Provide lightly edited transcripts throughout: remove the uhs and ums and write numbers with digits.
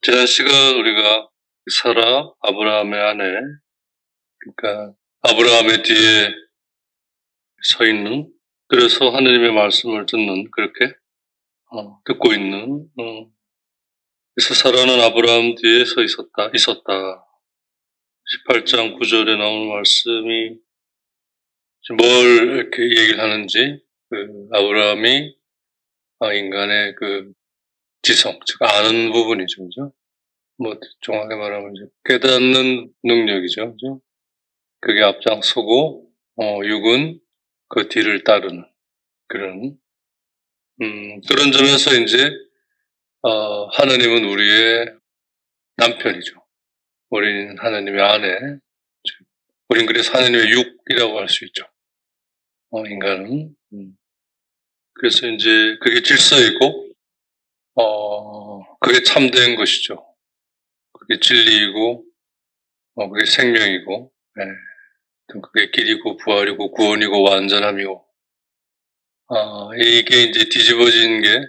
지난 시간 우리가 사라, 아브라함의 아내, 그러니까 아브라함의 뒤에 서 있는, 그래서 하느님의 말씀을 듣는, 그렇게 듣고 있는, 그래서 사라는 아브라함 뒤에 서 있었다. 18장 9절에 나오는 말씀이 뭘 이렇게 얘기를 하는지, 아브라함이 인간의 지성, 즉 아는 부분이죠, 그죠? 뭐 정확하게 말하면 이제 깨닫는 능력이죠, 그죠? 그게 앞장서고, 육은 그 뒤를 따르는 그런, 그런 점에서 이제, 하나님은 우리의 남편이죠. 우리는 하나님의 아내, 우린 그래서 하나님의 육이라고 할 수 있죠. 인간은. 그래서 이제 그게 질서이고, 그게 참된 것이죠. 그게 진리이고, 그게 생명이고, 네. 그게 길이고, 부활이고, 구원이고, 완전함이고, 이게 이제 뒤집어진 게,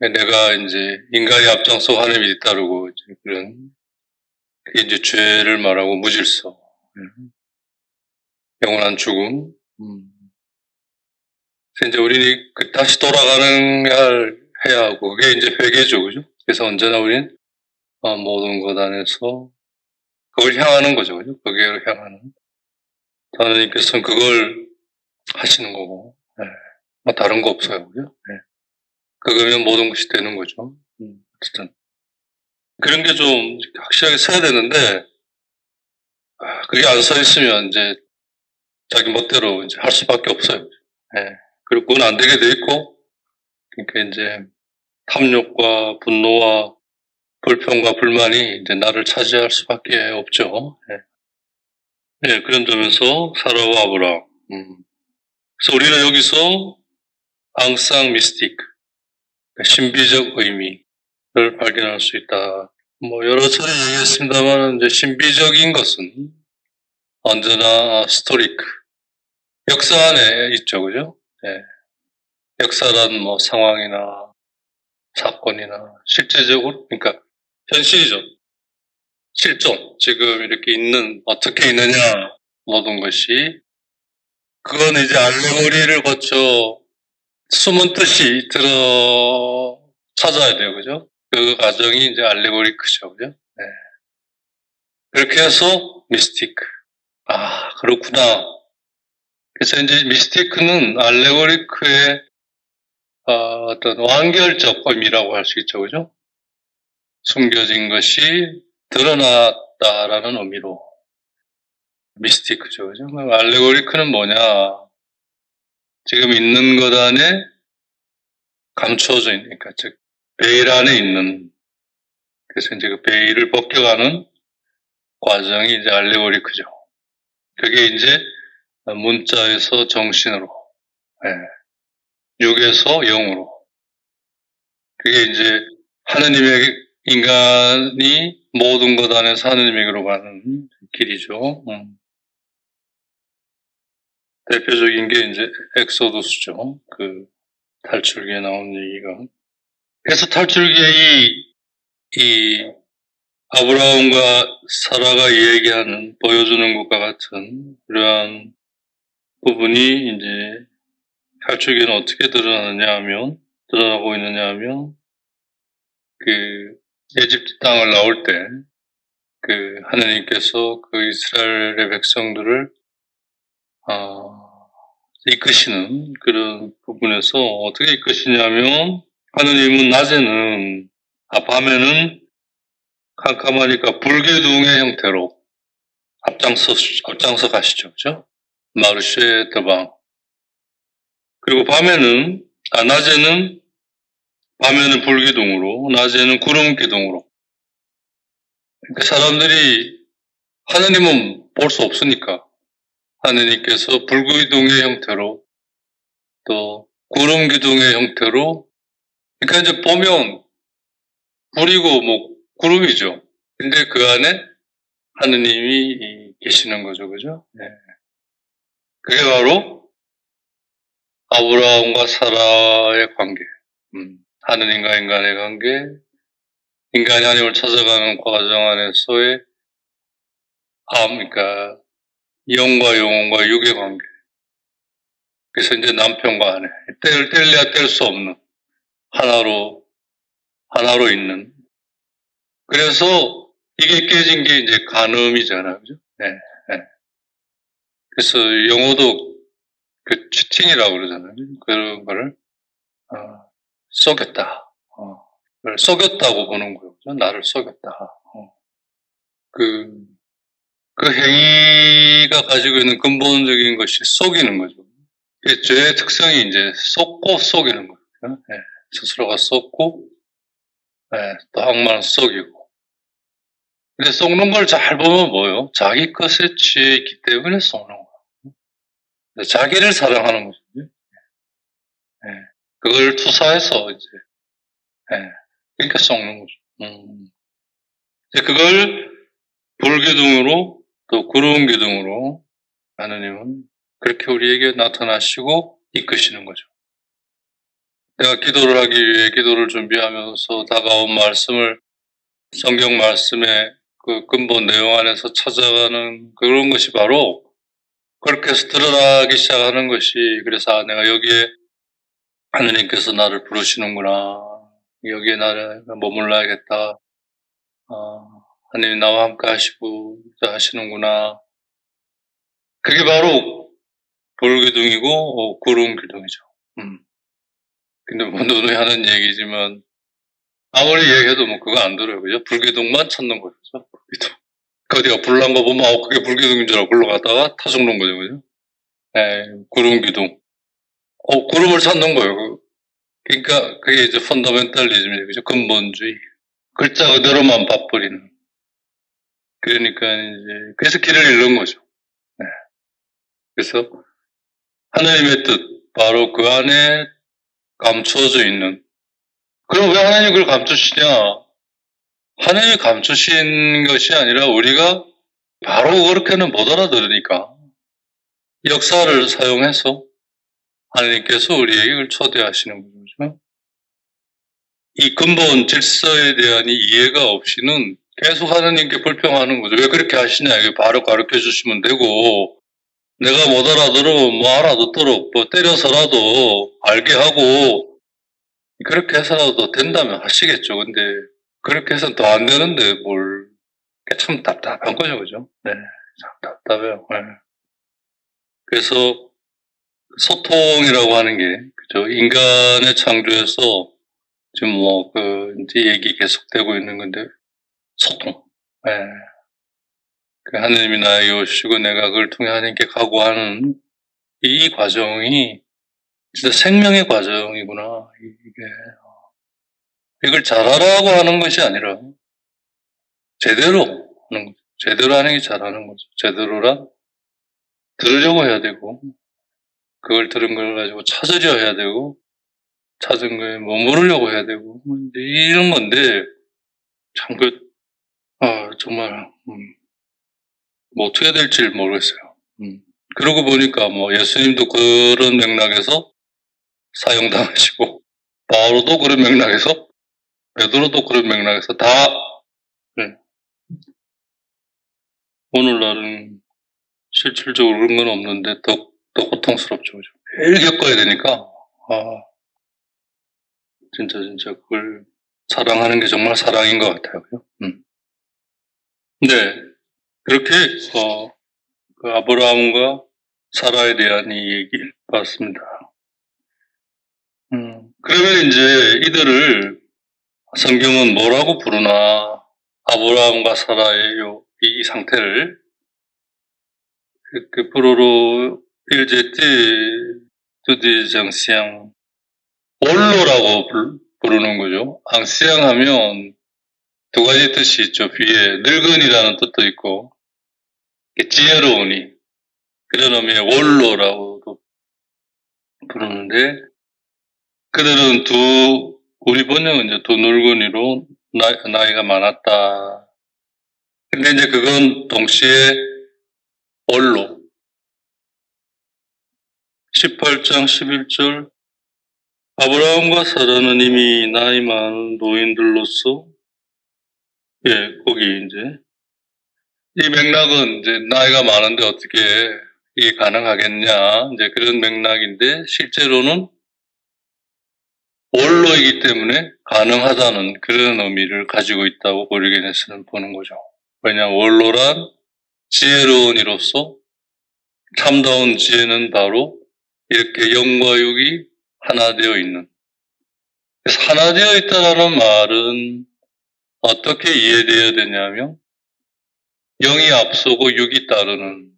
내가 이제 인간이 앞장서 하나님이 뒤따르고, 이제 그런, 그게 이제 죄를 말하고 무질서, 영원한 죽음. 그래서 이제 우리는 다시 해야 하고, 그게 이제 회개죠, 그죠? 그래서 언제나 우리는, 모든 것 안에서 그걸 향하는 거죠, 그죠? 거기로 향하는. 하나님께서는 그걸 하시는 거고, 네. 뭐 다른 거 없어요, 그죠? 네. 그거면 모든 것이 되는 거죠. 어쨌든. 그런 게 좀 확실하게 써야 되는데, 그게 안 써 있으면 이제 자기 멋대로 이제 할 수밖에 없어요. 예. 그리고 그건 안 되게 돼 있고, 그러니까 이제 탐욕과 분노와 불평과 불만이 이제 나를 차지할 수밖에 없죠. 예. 예, 그런 점에서 사라와 아브라함. 그래서 우리는 여기서 앙상 미스틱, 신비적 의미를 발견할 수 있다. 뭐 여러 차례 얘기했습니다만 이제 신비적인 것은 언제나 스토리크, 역사 안에 있죠, 그죠? 예. 역사란 뭐 상황이나 사건이나 실제적으로, 그러니까 현실이죠. 실존, 지금 이렇게 어떻게 있느냐, 모든 것이. 그건 이제 알레고리를 거쳐 숨은 뜻이 찾아야 돼요, 그죠? 그 과정이 이제 알레고리크죠, 그죠? 네. 그렇게 해서 미스티크. 그렇구나. 그래서 이제 미스티크는 알레고리크의 어떤 완결적 의미라고 할 수 있죠, 그죠? 숨겨진 것이 드러났다라는 의미로 미스티크죠, 그죠? 알레고리크는 뭐냐? 지금 있는 것 안에 감추어져 있는, 그러니까 즉 베일 안에 있는, 그래서 이제 그 베일을 벗겨가는 과정이 이제 알레고리크죠. 그게 이제 문자에서 정신으로, 육에서 영으로. 그게 이제 하느님의 인간이 모든 것 안에서 하느님에게로 가는 길이죠. 대표적인 게 이제 엑소더스죠. 그 탈출기에 나온 얘기가. 그래서 탈출기에 이 아브라함과 사라가 보여주는 것과 같은 그러한 부분이 이제 탈출기는 어떻게 드러나고 있느냐 하면, 에집트 땅을 나올 때, 하느님께서 이스라엘의 백성들을, 이끄시는 그런 부분에서 어떻게 이끄시냐면, 하느님은 밤에는 캄캄하니까 불기둥의 형태로 앞장서 가시죠. 그죠? 마르쉐 드방. 그리고 밤에는 불기둥으로, 낮에는 구름 기둥으로. 그러니까 사람들이 하느님은 볼 수 없으니까 하느님께서 불기둥의 형태로 또 구름 기둥의 형태로, 그러니까 이제 보면 불이고 뭐 구름이죠. 근데 그 안에 하느님이 계시는 거죠, 그죠? 네. 그게 바로 아브라함과 사라의 관계, 하느님과 인간의 관계, 인간이 하나님을 찾아가는 과정 안에서의 그러니까 영과 영혼과 육의 관계. 그래서 이제 남편과 아내, 뗄래야 뗄 수 없는 하나로 있는. 그래서 이게 깨진 게 이제 간음이잖아요, 그죠? 네, 네. 그래서 영어도 그 치팅이라고 그러잖아요. 그런 거를 속였다. 그걸 속였다고 보는 거예요. 그죠? 나를 속였다. 그 행위가 가지고 있는 근본적인 것이 속이는 거죠. 죄의 특성이 이제 속고 속이는 거예요. 네. 스스로가 속고, 네. 또 악마는 속이고. 근데 속는 걸 잘 보면 뭐예요? 자기 것에 취해 있기 때문에 속는 거예요. 자기를 사랑하는 거죠. 네. 그걸 투사해서 이제, 네. 그러니까 속는 거죠. 그걸 불기둥으로 또 구름 기둥으로 하느님은 그렇게 우리에게 나타나시고 이끄시는 거죠. 내가 기도를 하기 위해 기도를 준비하면서 다가온 말씀을 성경 말씀의 그 근본 내용 안에서 찾아가는 그런 것이 바로 그렇게 해서 드러나기 시작하는 것이 그래서 내가 여기에 하느님께서 나를 부르시는구나. 여기에 나를 머물러야겠다. 하느님 나와 함께 하시는구나. 그게 바로 불기둥이고 구름 기둥이죠. 근데 뭐 누누이 하는 얘기지만 아무리 얘기해도 뭐 그거 안 들어요. 그죠? 불기둥만 찾는 거죠. 불기둥. 그 어디가 불난 거 보면 그게 불기둥인 줄 알고 굴러가다가 타 죽는 거죠. 그죠? 네, 구름 기둥. 구름을 찾는 거예요. 그러니까 그게 이제 펀더멘탈리즘이죠. 그죠? 근본주의. 글자 그대로만 봐버리는. 그러니까 이제 그래서 길을 잃는 거죠. 네. 그래서 하나님의 뜻 바로 그 안에 감추어져 있는. 그럼 왜 하나님이 그걸 감추시냐? 하나님이 감추신 것이 아니라 우리가 바로 그렇게는 못 알아들으니까 역사를 사용해서 하나님께서 우리에게 그걸 초대하시는 거죠. 이 근본 질서에 대한 이해가 없이는 계속 하나님께 불평하는 거죠. 왜 그렇게 하시냐? 이게 바로 가르쳐 주시면 되고 내가 못 알아들으면 뭐 알아듣도록 뭐 때려서라도 알게 하고 그렇게 해서라도 된다면 하시겠죠. 근데 그렇게 해서는 더 안 되는데 뭘 참 답답한 거죠. 그죠? 네. 참 답답해요. 네. 그래서 소통이라고 하는 게 그죠? 인간의 창조에서 지금 이제 얘기 계속되고 있는 건데 소통. 네. 그 하느님이 나에게 오시고 내가 그걸 통해 하나님께 가고 하는 이 과정이 진짜 생명의 과정이구나. 이걸 잘하라고 하는 것이 아니라 제대로 하는 거죠. 제대로 하는 게 잘하는 거죠. 제대로란 들으려고 해야 되고 그걸 들은 걸 가지고 찾으려 해야 되고 찾은 거에 머무르려고 해야 되고 이런 건데 참 정말 뭐 어떻게 될지 모르겠어요. 그러고 보니까 뭐 예수님도 그런 맥락에서 사형당하시고 바울도 그런 맥락에서 베드로도 그런 맥락에서 다 네. 오늘날은 실질적으로 그런 건 없는데 더 고통스럽죠. 매일 겪어야 되니까 진짜 그걸 사랑하는 게 정말 사랑인 것 같아요. 네, 그렇게 그 아브라함과 사라에 대한 이 얘기를 봤습니다. 그러면 이제 이들을 성경은 뭐라고 부르나? 아브라함과 사라의 이 상태를 그 프로로 일제때 드디 정시양 원로라고 부르는 거죠. 앙시양 하면 두 가지 뜻이 있죠. 뒤에 늙은이라는 뜻도 있고 지혜로우니 그런 의미의 원로라고도 부르는데 그들은 우리 번역은 이제 두 늙은이로 나이가 많았다. 근데 이제 그건 동시에 원로 18장 11절 아브라함과 사라는 이미 나이 많은 노인들로서 예, 거기 이제 이 맥락은 이제 나이가 많은데 어떻게 이게 가능하겠냐 이제 그런 맥락인데 실제로는 원로이기 때문에 가능하다는 그런 의미를 가지고 있다고 오리게네스는 보는 거죠. 왜냐하면 원로란 지혜로운 이로서 참다운 지혜는 바로 이렇게 영과 육이 하나 되어 있는. 그래서 하나 되어 있다는 말은 어떻게 이해되어야 되냐면 영이 앞서고 육이 따르는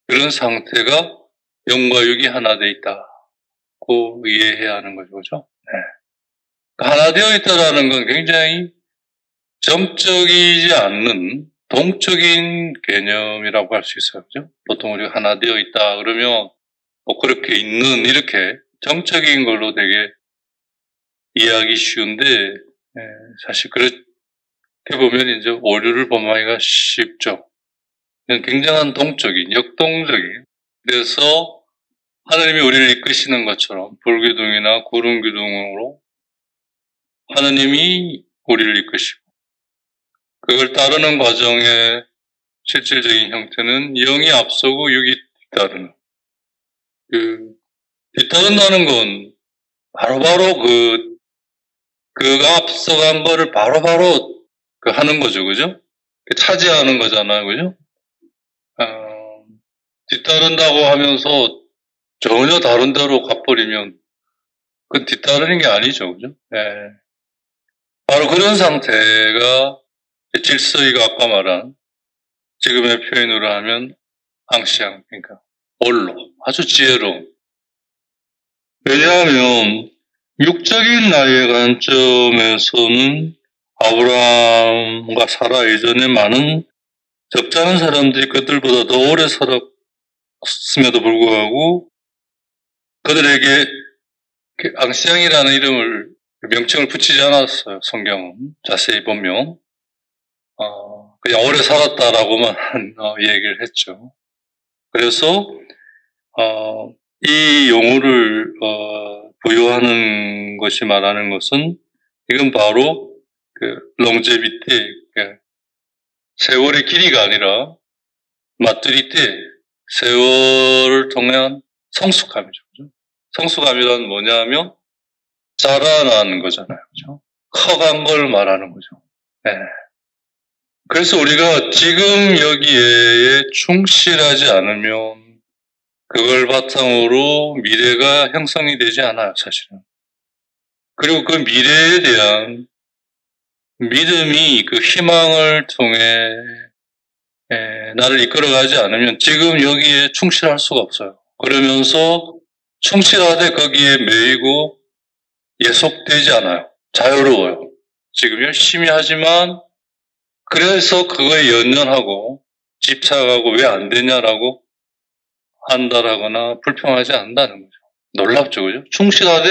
그런 상태가 영과 육이 하나 되어 있다고 이해해야 하는 거죠. 그죠? 네. 하나 되어 있다는 건 굉장히 정적이지 않는 동적인 개념이라고 할 수 있어요. 그죠? 보통 우리가 하나 되어 있다 그러면 뭐 그렇게 있는 이렇게 정적인 걸로 되게 이해하기 쉬운데 사실 그렇게 보면 이제 오류를 범하기가 쉽죠. 굉장한 동적인, 역동적인. 그래서 하나님이 우리를 이끄시는 것처럼 불기둥이나 구름기둥으로 하나님이 우리를 이끄시고 그걸 따르는 과정의 실질적인 형태는 영이 앞서고 육이 뒤따르는. 뒤따른다는 건 바로바로 그가 앞서간 거를 바로바로 하는 거죠. 그죠? 차지하는 거잖아요. 그죠? 뒤따른다고 하면서 전혀 다른 데로 가버리면 그건 뒤따르는 게 아니죠. 그죠? 네. 바로 그런 상태가 질서이가 아까 말한 지금의 표현으로 하면 앙시앙, 그러니까 원로, 아주 지혜로운. 왜냐하면 육적인 나이의 관점에서는 아브라함과 사라 이전에 많은 적잖은 사람들이 그들보다 더 오래 살았음에도 불구하고 그들에게 앙시앙이라는 이름을 명칭을 붙이지 않았어요. 성경은 자세히 보면 그냥 오래 살았다라고만 얘기를 했죠. 그래서 이 용어를 부여하는 것이 말하는 것은 이건 바로 롱제비티, 세월의 길이가 아니라 마뚜리티, 세월을 통한 성숙함이죠. 성숙함이란 뭐냐면 자라나는 거잖아요. 그죠? 커간 걸 말하는 거죠. 네. 그래서 우리가 지금 여기에 충실하지 않으면 그걸 바탕으로 미래가 형성이 되지 않아요, 사실은. 그리고 그 미래에 대한 믿음이 그 희망을 통해 나를 이끌어가지 않으면 지금 여기에 충실할 수가 없어요. 그러면서 충실하되 거기에 매이고 예속되지 않아요. 자유로워요. 지금 열심히 하지만 그래서 그거에 연연하고 집착하고 왜 안 되냐라고 한다라거나 불평하지 않는다는 거죠. 놀랍죠, 그죠? 충실하되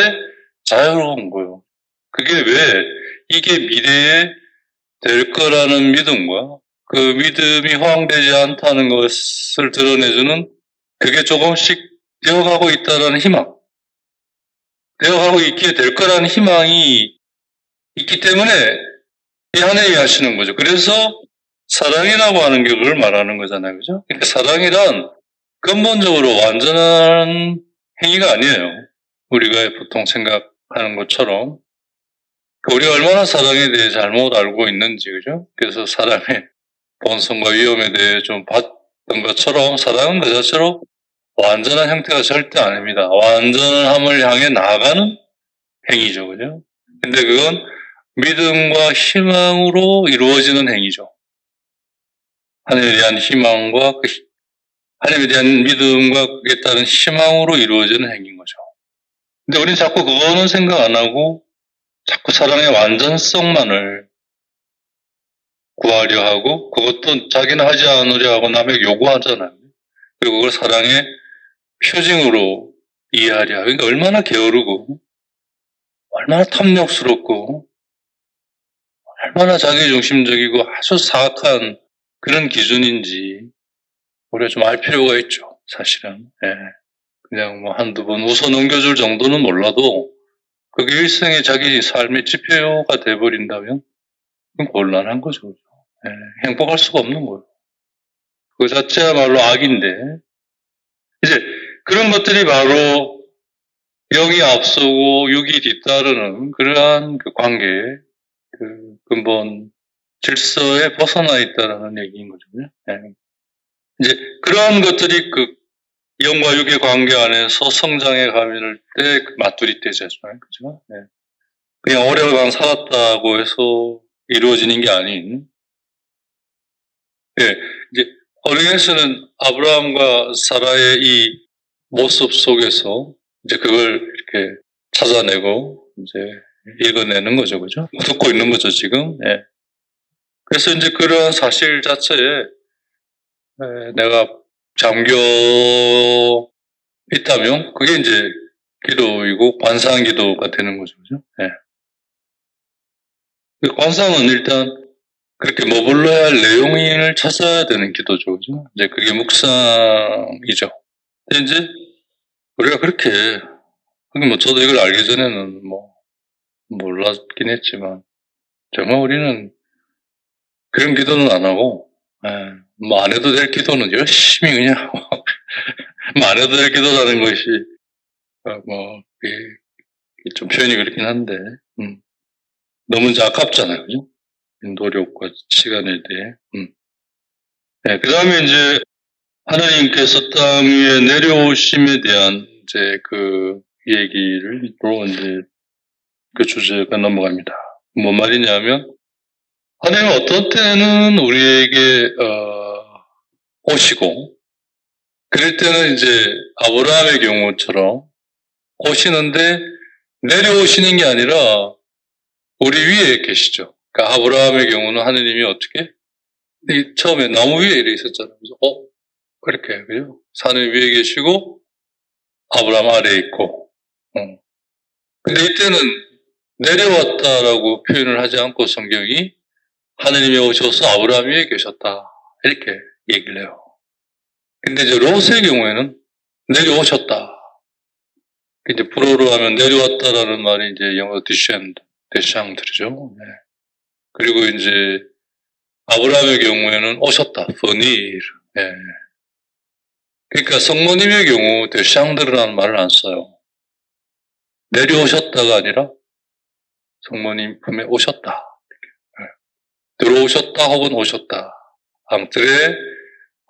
자유로운 거예요. 그게 왜 이게 미래에 될 거라는 믿음과 그 믿음이 허황되지 않다는 것을 드러내주는 그게 조금씩 되어가고 있다는 희망. 되어가고 있게 될 거라는 희망이 있기 때문에 이 하나님이 하시는 거죠. 그래서 사랑이라고 하는 게 그걸 말하는 거잖아요. 그죠? 그러니까 사랑이란 근본적으로 완전한 행위가 아니에요. 우리가 보통 생각하는 것처럼. 우리가 얼마나 사랑에 대해 잘못 알고 있는지, 그죠? 그래서 사랑의 본성과 위험에 대해 좀 봤던 것처럼 사랑은 그 자체로 완전한 형태가 절대 아닙니다. 완전함을 향해 나아가는 행위죠. 그죠? 근데 그건 믿음과 희망으로 이루어지는 행위죠. 하나님에 대한 희망과 하나님에 대한 믿음과 그에 따른 희망으로 이루어지는 행위인 거죠. 근데 우리는 자꾸 그거는 생각 안 하고 자꾸 사랑의 완전성만을 구하려 하고 그것도 자기는 하지 않으려 하고 남에게 요구하잖아요. 그리고 그걸 사랑의 표징으로 이해하려. 그러니까 얼마나 게으르고 얼마나 탐욕스럽고 얼마나 자기중심적이고 아주 사악한 그런 기준인지 우리가 좀 알 필요가 있죠. 사실은. 예. 그냥 뭐 한두 번 웃어 넘겨줄 정도는 몰라도 그게 일생의 자기 삶의 지표가 돼버린다면 그건 곤란한 거죠. 예, 행복할 수가 없는 거예요. 그 자체야말로 악인데, 이제 그런 것들이 바로 영이 앞서고 육이 뒤따르는 그러한 그 관계의 그 근본 질서에 벗어나 있다라는 얘기인 거죠. 예. 이제 그러한 것들이 그 영과 육의 관계 안에서 성장해 가면을 때 맞들이 되잖아요. 그죠? 예. 그냥 오래간 살았다고 해서 이루어지는 게 아닌, 예, 이제 어린에서는 아브라함과 사라의 이 모습 속에서 이제 그걸 이렇게 찾아내고 이제 읽어내는 거죠, 그죠? 듣고 있는 거죠, 지금. 예. 그래서 이제 그런 사실 자체에 내가 잠겨 있다면 그게 이제 기도이고 관상 기도가 되는 거죠, 그죠? 예. 그 관상은 일단 그렇게 머물러야 할 내용을 찾아야 되는 기도죠, 그죠? 이제 그게 묵상이죠. 근데 이제 우리가 그렇게, 뭐 저도 이걸 알기 전에는 뭐 몰랐긴 했지만, 정말 우리는 그런 기도는 안 하고, 뭐 안 해도 될 기도는 열심히 그냥, 뭐 안 해도 될 기도라는 것이, 뭐, 좀 표현이 그렇긴 한데, 너무 이제 아깝잖아요, 그죠? 노력과 시간에 대해. 네, 그 다음에 이제 하나님께서 땅 위에 내려오심에 대한 이제 그 얘기를 이제 그 주제가 넘어갑니다. 뭔 말이냐면 하나님은 어떤 때는 우리에게 오시고 그럴 때는 이제 아브라함의 경우처럼 오시는데 내려오시는 게 아니라 우리 위에 계시죠. 그러니까 아브라함의 경우는 하나님이 어떻게 처음에 나무 위에 이래 있었잖아요. 그래서 그렇게 그죠? 산 위에 계시고 아브라함 아래에 있고. 근데 이때는 내려왔다라고 표현을 하지 않고 성경이 하느님이 오셔서 아브라함 위에 계셨다 이렇게 얘기를 해요. 근데 이제 롯의 경우에는 내려오셨다. 이제 불어로 하면 내려왔다라는 말이 이제 영어 데샹들이죠. 네. 그리고 이제 아브라함의 경우에는 오셨다. 버닐. 네. 그러니까 성모님의 경우 데샹드라는 말을 안 써요. 내려오셨다가 아니라 성모님 품에 오셨다. 들어오셨다 혹은 오셨다. 앙트레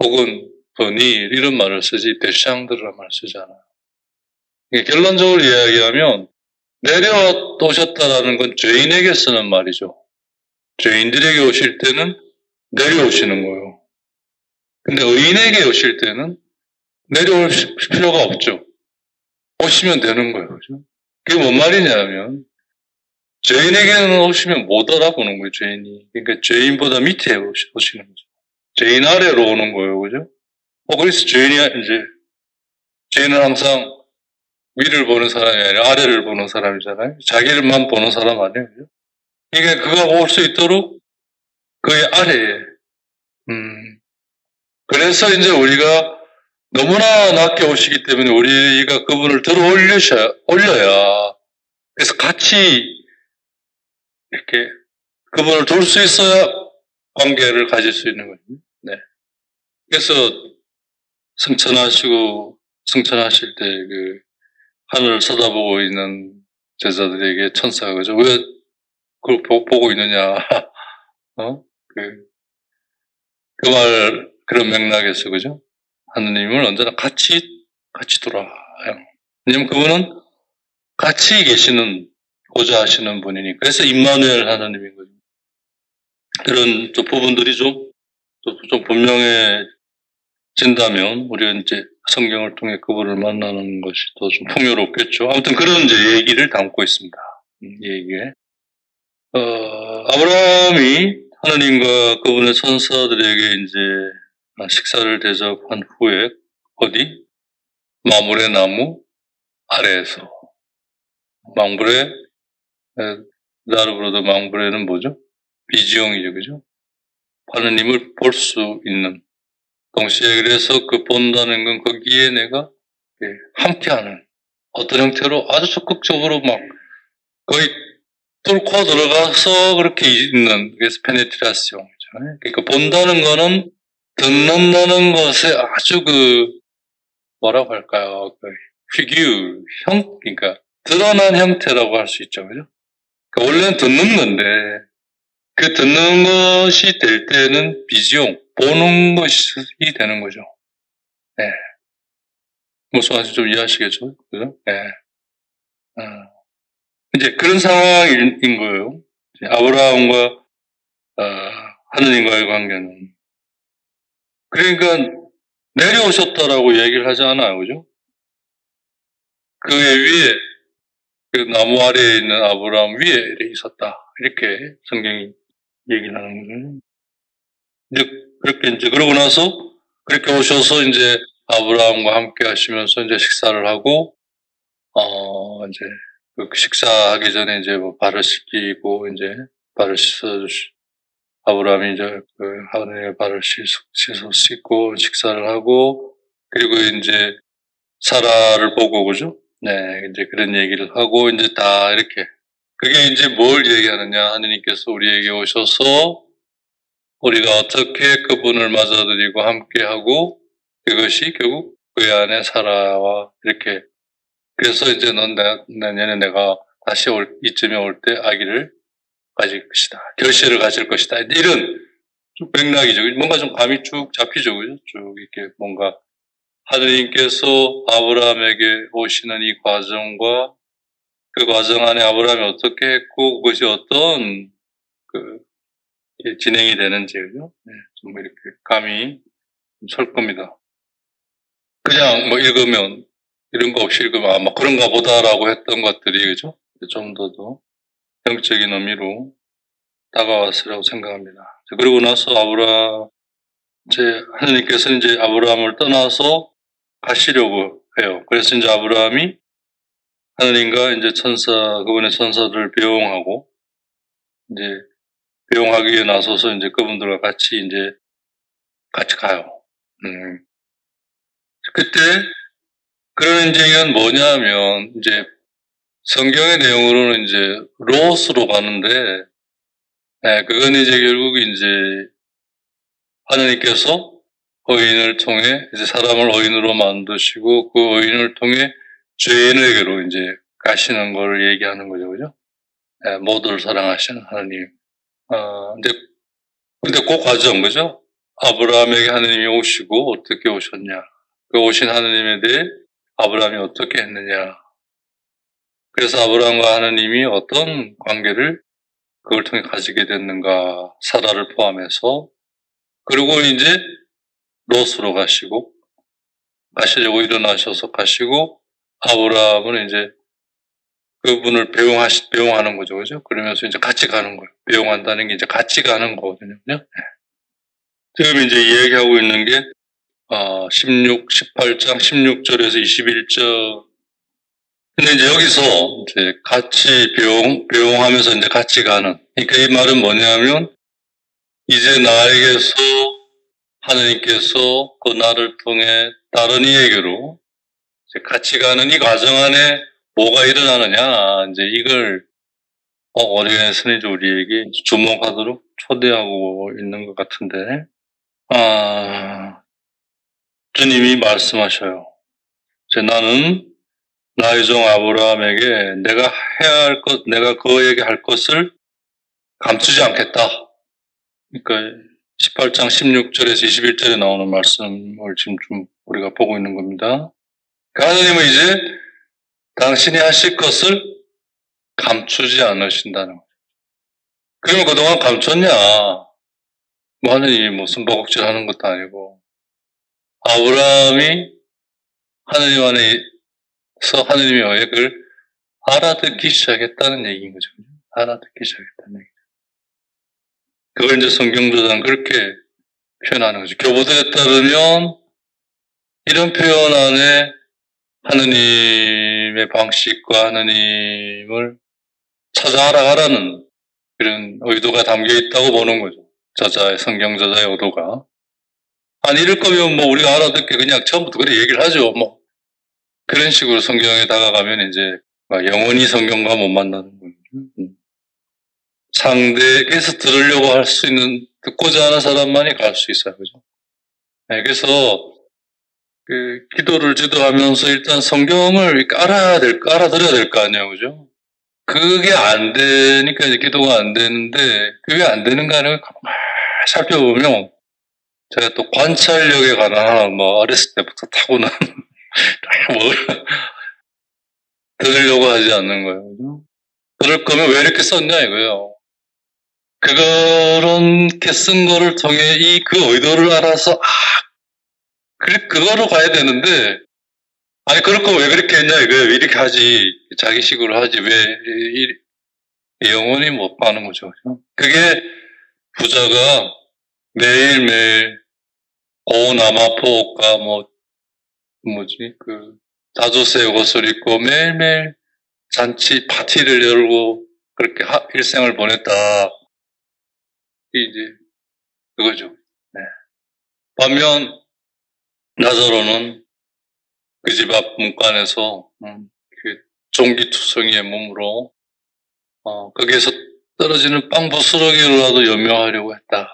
혹은 버닐 이런 말을 쓰지 데샹드라는 말을 쓰지 않아요. 결론적으로 이야기하면 내려오셨다라는 건 죄인에게 쓰는 말이죠. 죄인들에게 오실 때는 내려오시는 거예요. 근데 의인에게 오실 때는 내려올 필요가 없죠. 오시면 되는 거예요. 그죠? 그게 뭔 말이냐면 죄인에게는 오시면 못 알아보는 거예요. 죄인이. 그러니까 죄인보다 밑에 오시는 거죠. 죄인 아래로 오는 거예요. 그죠? 그래서 죄인은 항상 위를 보는 사람이 아니라 아래를 보는 사람이잖아요. 자기를만 보는 사람 아니에요. 그죠? 그러니까 그가 올 수 있도록 그의 아래에. 그래서 이제 우리가 너무나 낮게 오시기 때문에 우리가 그분을 들어 올려야, 그래서 같이 이렇게 그분을 돌 수 있어야 관계를 가질 수 있는 거죠. 네. 그래서 승천하실 때 그 하늘을 쳐다보고 있는 제자들에게 천사가 그죠? 왜 그걸 보고 있느냐? 그런 맥락에서 그죠? 하느님을 언제나 같이 돌아와요. 왜냐면 그분은 같이 계시고자 하시는 분이니. 그래서 임마누엘 하나님인 거죠. 이런 또 부분들이 좀 분명해진다면 우리가 이제 성경을 통해 그분을 만나는 것이 더 좀 풍요롭겠죠. 아무튼 그런 이제 얘기를 담고 있습니다. 얘기에. 아브라함이 하나님과 그분의 천사들에게 이제 식사를 대접한 후에 어디? 마므레 나무 아래에서. 망브레, 나르브로도 망브레는 뭐죠? 비지형이죠, 그죠? 하느님을 볼 수 있는. 동시에 그래서 그 본다는 건 거기에 내가 함께하는 어떤 형태로 아주 적극적으로 막 거의 뚫고 들어가서 그렇게 있는, 그래서 페네트라시옹이잖아요. 그러니까 본다는 거는 듣는다는 것에 아주 뭐라고 할까요? 피규, 그러니까 드러난 형태라고 할 수 있죠. 그죠? 그러니까 원래는 듣는 건데, 그 듣는 것이 될 때는 비지용, 보는 것이 되는 거죠. 네. 무슨 말인지 좀 이해하시겠죠? 그죠? 네. 이제 그런 상황인 거예요. 아브라함과 하느님과의 관계는. 그러니까 내려오셨다라고 얘기를 하지 않아요. 그죠? 그 위에, 그 나무 아래에 있는 아브라함 위에 있었다. 이렇게 성경이 얘기를 하는 거죠. 이제 그렇게 이제 그러고 나서 그렇게 오셔서 이제 아브라함과 함께 하시면서 이제 식사를 하고, 이제 그 식사하기 전에 이제 뭐 발을 씻기고 이제 발을 아브라함이 이제 하느님의 발을 씻고 식사를 하고, 그리고 이제 사라를 보고, 그죠? 네, 이제 그런 얘기를 하고, 이제 다 이렇게. 그게 이제 뭘 얘기하느냐. 하느님께서 우리에게 오셔서 우리가 어떻게 그분을 맞아들이고 함께하고, 그것이 결국 그 안에 사라와 이렇게. 그래서 이제 내년에 내가 다시 이쯤에 올 때 아기를 가질 것이다. 결실을 가질 것이다. 이런 맥락이죠. 뭔가 좀 감이 쭉 잡히죠. 그죠? 쭉 이렇게 뭔가 하느님께서 아브라함에게 오시는 이 과정과 그 과정 안에 아브라함이 어떻게 했고 그것이 어떤 진행이 되는지, 그죠? 네, 좀 이렇게 감이 설 겁니다. 그냥 뭐 읽으면 이런 거 없이 읽으면 뭐 그런가 보다라고 했던 것들이, 그죠? 좀 더 영적인 의미로 다가왔으라고 생각합니다. 그리고 나서 하느님께서 이제 아브라함을 떠나서 가시려고 해요. 그래서 이제 아브라함이 하느님과 이제 그분의 천사들을 배웅하고, 이제 배웅하기 위해 나서서 이제 그분들과 같이 가요. 그때 그런 인생은 뭐냐면, 이제 성경의 내용으로는 이제 롯으로 가는데, 네, 그건 이제 결국 이제 하느님께서 의인을 통해 이제 사람을 의인으로 만드시고 그 의인을 통해 죄인에게로 이제 가시는 걸 얘기하는 거죠, 그죠? 네, 모두를 사랑하시는 하느님. 근데 그 과정, 그죠? 아브라함에게 하느님이 오시고 어떻게 오셨냐? 그 오신 하느님에 대해 아브라함이 어떻게 했느냐? 그래서 아브라함과 하느님이 어떤 관계를 그걸 통해 가지게 됐는가? 사라를 포함해서. 그리고 이제 롯으로 가시려고 일어나셔서 가시고, 아브라함은 이제 그분을 배웅하는 거죠. 그죠? 그러면서 이제 같이 가는 거예요. 배웅한다는 게 이제 같이 가는 거거든요. 네. 지금 이제 이야기하고 있는 게, 18장 16절에서 21절. 근데 이제 여기서 이제 같이 배웅하면서 이제 같이 가는. 그러니까 이 말은 뭐냐면, 이제 나에게서 하느님께서 그 나를 통해 다른 이에게로 이제 같이 가는 이 과정 안에 뭐가 일어나느냐, 이제 이걸 오래간에서 이제 우리에게 주목하도록 초대하고 있는 것 같은데, 주님이 말씀하셔요. 이제 나는 나의 종 아브라함에게 내가 그에게 할 것을 감추지 않겠다. 그러니까 18장 16절에서 21절에 나오는 말씀을 지금 좀 우리가 보고 있는 겁니다. 하느님은 이제 당신이 하실 것을 감추지 않으신다는 거죠. 그러면 그동안 감췄냐? 뭐 하느님이 무슨 버벅질 하는 것도 아니고, 아브라함이 하느님 안에서 하느님의 의에 그걸 알아듣기 시작했다는 얘기인 거죠. 알아듣기 시작했다는 얘기죠. 그걸 이제 성경조사는 그렇게 표현하는 거죠. 교보들에 따르면 이런 표현 안에 하느님의 방식과 하느님을 찾아 알아가라는 그런 의도가 담겨 있다고 보는 거죠. 성경 저자의 의도가. 아니, 이럴 거면 뭐 우리가 알아듣게 그냥 처음부터 그래 얘기를 하죠. 뭐. 그런 식으로 성경에 다가가면 이제 영원히 성경과 못 만나는 거죠. 상대에게서 들으려고 할 수 있는, 듣고자 하는 사람만이 갈 수 있어요. 그죠? 네, 그래서, 기도를 지도하면서 일단 성경을 알아들어야 될 거 아니에요. 그죠? 그게 안 되니까 이제 기도가 안 되는데, 그게 안 되는 거 아니에요? 가만히 살펴보면, 제가 또 관찰력에 관한 하나, 어렸을 때부터 타고난, 뭘 들으려고 하지 않는 거예요. 그죠? 그럴 거면 왜 이렇게 썼냐 이거예요. 그렇게 쓴 거를 통해 그 의도를 알아서, 그거로 가야 되는데, 아니, 그럴 거면 왜 그렇게 했냐 이거예요. 이렇게 하지, 자기식으로 하지, 영원히 못 가는 거죠. 그게 부자가 매일매일 고나마포가 자주새 옷을 입고 매일매일 잔치 파티를 열고 그렇게 일생을 보냈다. 이제 그거죠. 네. 반면 나사로는 그 집 앞 문간에서 종기투성이의 몸으로 거기에서 떨어지는 빵 부스러기로라도 연명하려고 했다.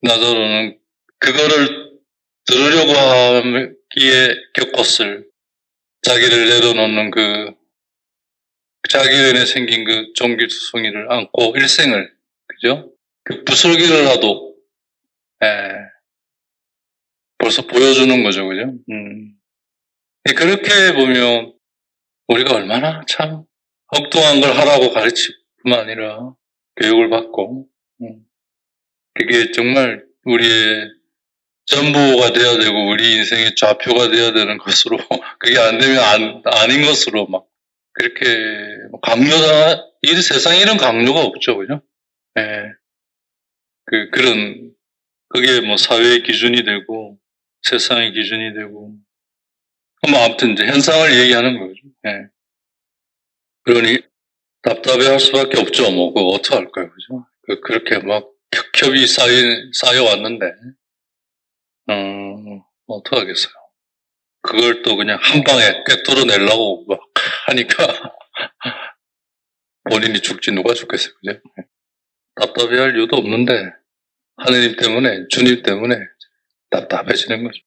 나사로는 그거를 들으려고 하기에 겪었을 자기를 내려놓는 자기 ön에 생긴 그 종기투성이를 안고 일생을, 그죠? 그 부스러기로라도 벌써 보여주는 거죠, 그죠? 그렇게 보면 우리가 얼마나 참 엉뚱한 걸 하라고 가르칠 뿐만 아니라 교육을 받고, 그게 정말 우리의 전부가 되어야 되고 우리 인생의 좌표가 되어야 되는 것으로, 그게 안 되면 아닌 것으로 막 그렇게 이 세상에 이런 강요가 없죠, 그죠? 그게 사회의 기준이 되고 세상의 기준이 되고, 아무튼 이제 현상을 얘기하는 거죠. 그러니 답답해 할 수밖에 없죠. 그거 어떡할까요, 그죠? 그렇게 겹겹이 쌓여왔는데, 어떡하겠어요. 그걸 또 그냥 한 방에 꿰뚫어내려고 하니까, 본인이 죽지 누가 죽겠어요, 그죠? 답답해 할 이유도 없는데, 하느님 때문에, 주님 때문에 답답해지는 거죠.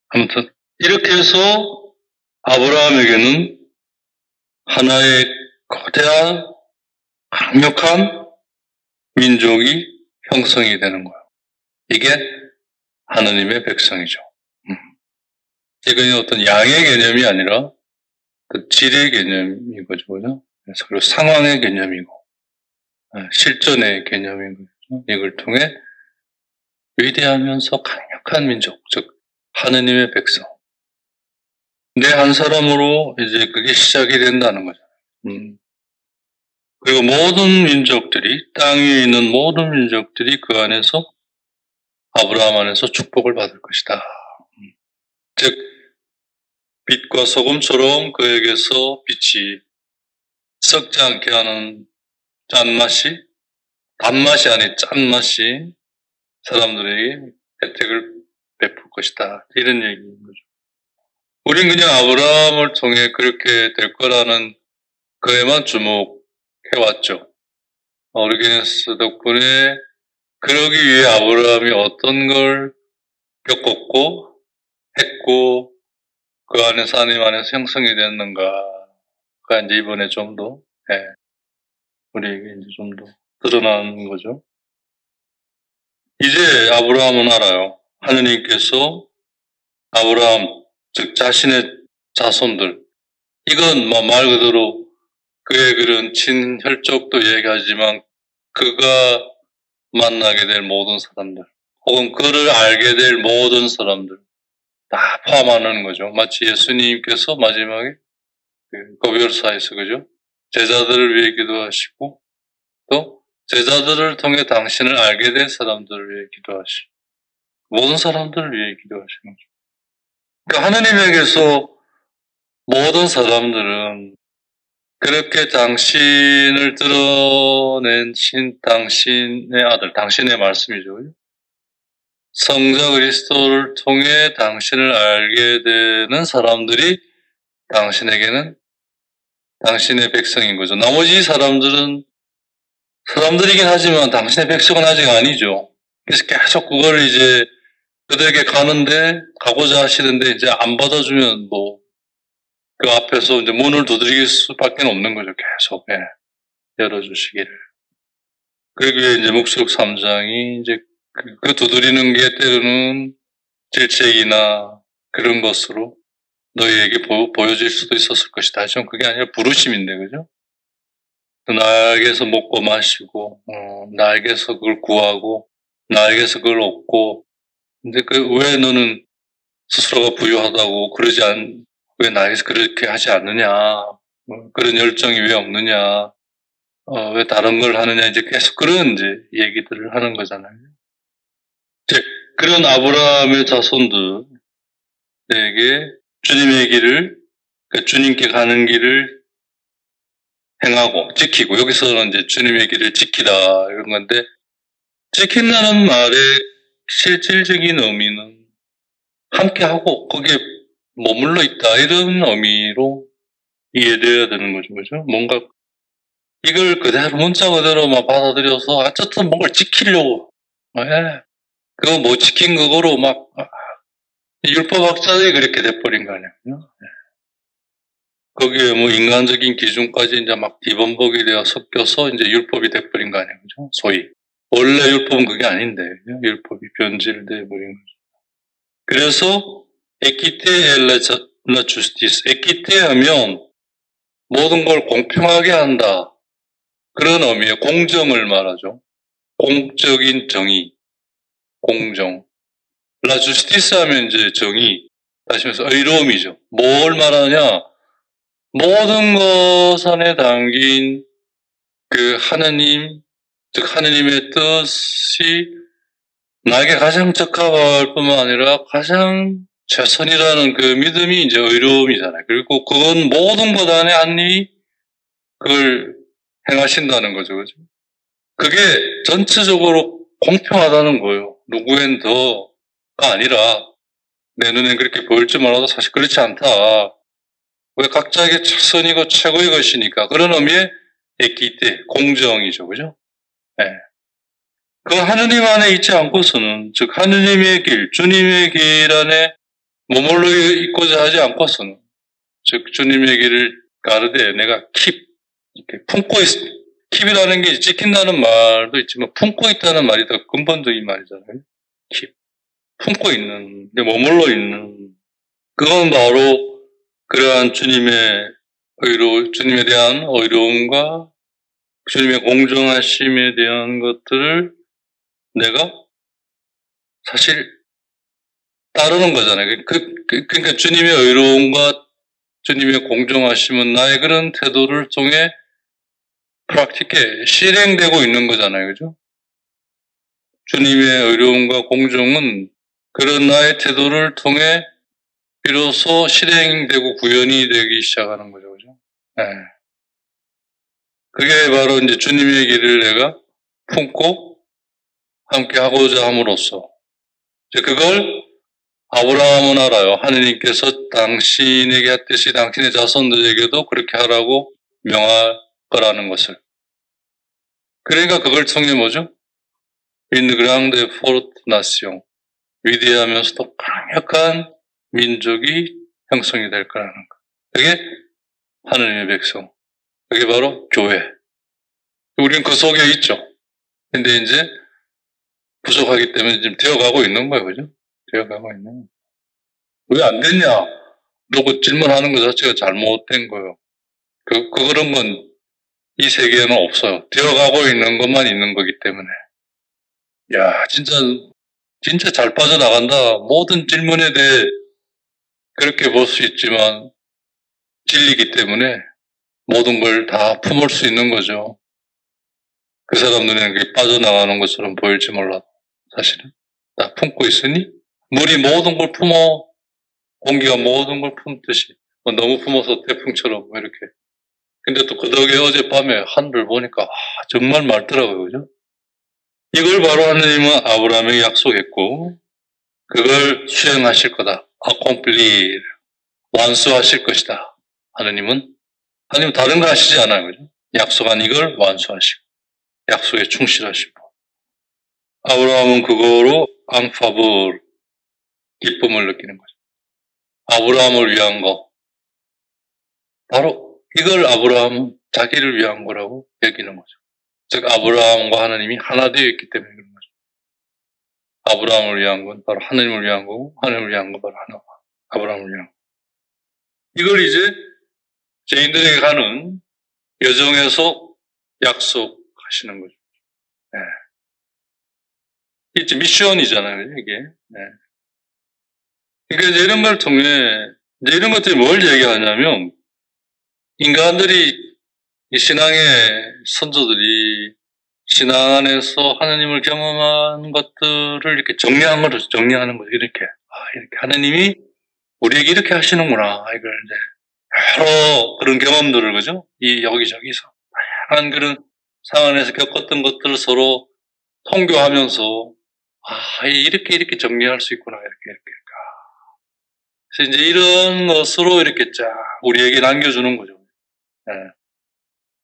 아무튼, 이렇게 해서 아브라함에게는 하나의 거대한, 강력한 민족이 형성이 되는 거예요. 이게 하느님의 백성이죠. 이건 어떤 양의 개념이 아니라 질의 개념인 거죠. 그리고 상황의 개념이고, 실존의 개념인 거죠. 이걸 통해 위대하면서 강력한 민족, 즉 하느님의 백성. 내 한 사람으로 이제 그게 시작이 된다는 거죠. 그리고 모든 민족들이, 땅 위에 있는 모든 민족들이 그 안에서, 아브라함 안에서 축복을 받을 것이다. 즉 빛과 소금처럼 그에게서 빛이 썩지 않게 하는 단맛이 아닌 짠맛이 사람들에게 혜택을 베풀 것이다. 이런 얘기인 거죠. 우린 그냥 아브라함을 통해 그렇게 될 거라는 거에만 주목해왔죠. 오르게네스 덕분에 그러기 위해 아브라함이 어떤 걸 겪었고 했고 그 안에서 하나님 안에서 형성이 됐는가가 이제 이번에 좀 더 우리에게 이제 좀 더 드러나는 거죠. 이제 아브라함은 알아요. 하느님께서 아브라함, 즉 자신의 자손들, 이건 말 그대로 그의 그런 친혈족도 얘기하지만 그가 만나게 될 모든 사람들, 혹은 그를 알게 될 모든 사람들 다 포함하는 거죠. 마치 예수님께서 마지막에 고별사에서, 그죠? 제자들을 위해 기도하시고 또 제자들을 통해 당신을 알게 된 사람들을 위해 기도하시고 모든 사람들을 위해 기도하시는 거죠. 그러니까 하느님에게서 모든 사람들은 그렇게 당신을 드러낸 당신의 아들, 당신의 말씀이죠. 성자 그리스도를 통해 당신을 알게 되는 사람들이 당신에게는 당신의 백성인 거죠. 나머지 사람들이긴 하지만 당신의 백성은 아직 아니죠. 그래서 계속 그걸 이제 그들에게 가고자 하시는데 이제 안 받아주면 뭐 그 앞에서 이제 문을 두드릴 수밖에 없는 거죠. 계속 열어주시기를. 그러기에 이제 목록 3장이 이제 그 두드리는 게 때로는 질책이나 그런 것으로 너희에게 보여질 수도 있었을 것이다. 하지만 그게 아니라 부르심인데, 그죠? 나에게서 먹고 마시고, 나에게서 그걸 구하고, 나에게서 그걸 얻고, 근데 왜 너는 스스로가 부유하다고 왜 나에게서 그렇게 하지 않느냐? 그런 열정이 왜 없느냐? 왜 다른 걸 하느냐? 이제 계속 그런 이제 얘기들을 하는 거잖아요. 이제 그런 아브라함의 자손들에게 주님의 길을, 그러니까 주님께 가는 길을 행하고 지키고, 여기서는 이제 주님의 길을 지키다 이런 건데, 지킨다는 말의 실질적인 의미는 함께하고 거기에 머물러 있다 이런 의미로 이해되어야 되는 거죠. 그죠? 뭔가 이걸 그대로 문자 그대로만 받아들여서 어쨌든 뭔가를 지키려고, 그거 못 지킨 그거로 막 율법학자들이 그렇게 돼버린 거 아니에요. 거기에 뭐 인간적인 기준까지 이제 막 뒤범벅이 되어 섞여서 이제 율법이 돼버린 거 아니에요. 그죠? 소위. 원래 율법은 그게 아닌데, 율법이 변질돼 버린 거죠. 그래서, 에키테 엘라 주스티스. 에키테 하면 모든 걸 공평하게 한다. 그런 의미의 공정을 말하죠. 공적인 정의, 공정. 라 주스티스 하면 이제 정의, 다시 말해서 의로움이죠. 뭘 말하냐? 모든 것 안에 담긴 그 하느님, 즉 하느님의 뜻이 나에게 가장 적합할 뿐만 아니라 가장 최선이라는 그 믿음이 이제 의로움이잖아요. 그리고 그건 모든 것 안에 한리 그걸 행하신다는 거죠. 그죠? 그게 전체적으로 공평하다는 거예요. 누구엔 더가 아니라 내 눈엔 그렇게 보일지 몰라도 사실 그렇지 않다. 왜 각자에게 최선이고 최고의 것이니까. 그런 의미의 에키테, 공정이죠. 그죠? 네. 그 하느님 안에 있지 않고서는, 즉 하느님의 길, 주님의 길 안에 머물러 있고자 하지 않고서는, 즉 주님의 길을 가르되 내가 이렇게 품고 킵이라는 게 지킨다는 말도 있지만 품고 있다는 말이 더 근본적인 말이잖아요. 킵. 품고 있는, 머물러 있는. 그건 바로 그러한 주님에 대한 의로움과 주님의 공정하심에 대한 것들을 내가 사실 따르는 거잖아요. 그러니까 주님의 의로움과 주님의 공정하심은 나의 그런 태도를 통해 프랙티케 실행되고 있는 거잖아요. 그죠? 주님의 의로움과 공정은 그런 나의 태도를 통해 비로소 실행되고 구현이 되기 시작하는 거죠. 그죠? 네. 그게 바로 이제 주님의 길을 내가 품고 함께 하고자 함으로써 그걸 아브라함은 알아요. 하느님께서 당신에게 했듯이 당신의 자손들에게도 그렇게 하라고 명할 거라는 것을. 그러니까 그걸 통해 뭐죠? Une grande forte nation. 위대하면서도 강력한 민족이 형성이 될 거라는 것. 그게 하느님의 백성. 그게 바로 교회. 우리는 그 속에 있죠. 근데 이제 부족하기 때문에 지금 되어가고 있는 거예요. 그죠? 되어가고 있는 거예요. 왜 안 됐냐? 누구 질문하는 것 자체가 잘못된 거예요. 그런 건 이 세계에는 없어요. 되어가고 있는 것만 있는 거기 때문에. 야, 진짜 잘 빠져나간다. 모든 질문에 대해 그렇게 볼 수 있지만 진리이기 때문에 모든 걸 다 품을 수 있는 거죠. 그 사람 눈에는 그게 빠져나가는 것처럼 보일지 몰라도 사실은 다 품고 있으니 물이 모든 걸 품어 공기가 모든 걸 품듯이 너무 품어서 태풍처럼 이렇게. 근데 또 그 덕에 어젯밤에 하늘을 보니까 정말 맑더라고요. 그죠? 이걸 바로 하느님은 아브라함에게 약속했고 그걸 수행하실 거다. accomplir 완수하실 것이다. 하느님은 하나님 다른 거 하시지 않아요. 그죠? 약속한 이걸 완수하시고, 약속에 충실하시고. 아브라함은 그거로 앙파불, 기쁨을 느끼는 거죠. 아브라함을 위한 거. 바로 이걸 아브라함은 자기를 위한 거라고 여기는 거죠. 즉, 아브라함과 하나님이 하나 되어 있기 때문에 그런 거죠. 아브라함을 위한 건 바로 하나님을 위한 거고, 하나님을 위한 건 바로 하나, 아브라함을 위한 거. 이걸 이제 죄인들에게 가는 여정에서 약속하시는 거죠. 네. 이게 미션이잖아요, 이게. 네. 그러니까 이런 걸 통해, 이런 것들이 뭘 얘기하냐면, 인간들이, 이 신앙의 선조들이 신앙 안에서 하나님을 경험한 것들을 이렇게 정리하는 거죠, 이렇게. 이렇게 하나님이 우리에게 이렇게 하시는구나, 이걸 이제, 여러 그런 경험들을, 그죠? 이 여기저기서. 다양한 그런 상황 안에서 겪었던 것들을 서로 통교하면서, 이렇게 정리할 수 있구나, 이렇게. 그래서 이제 이런 것으로 이렇게 쫙 우리에게 남겨주는 거죠. 네.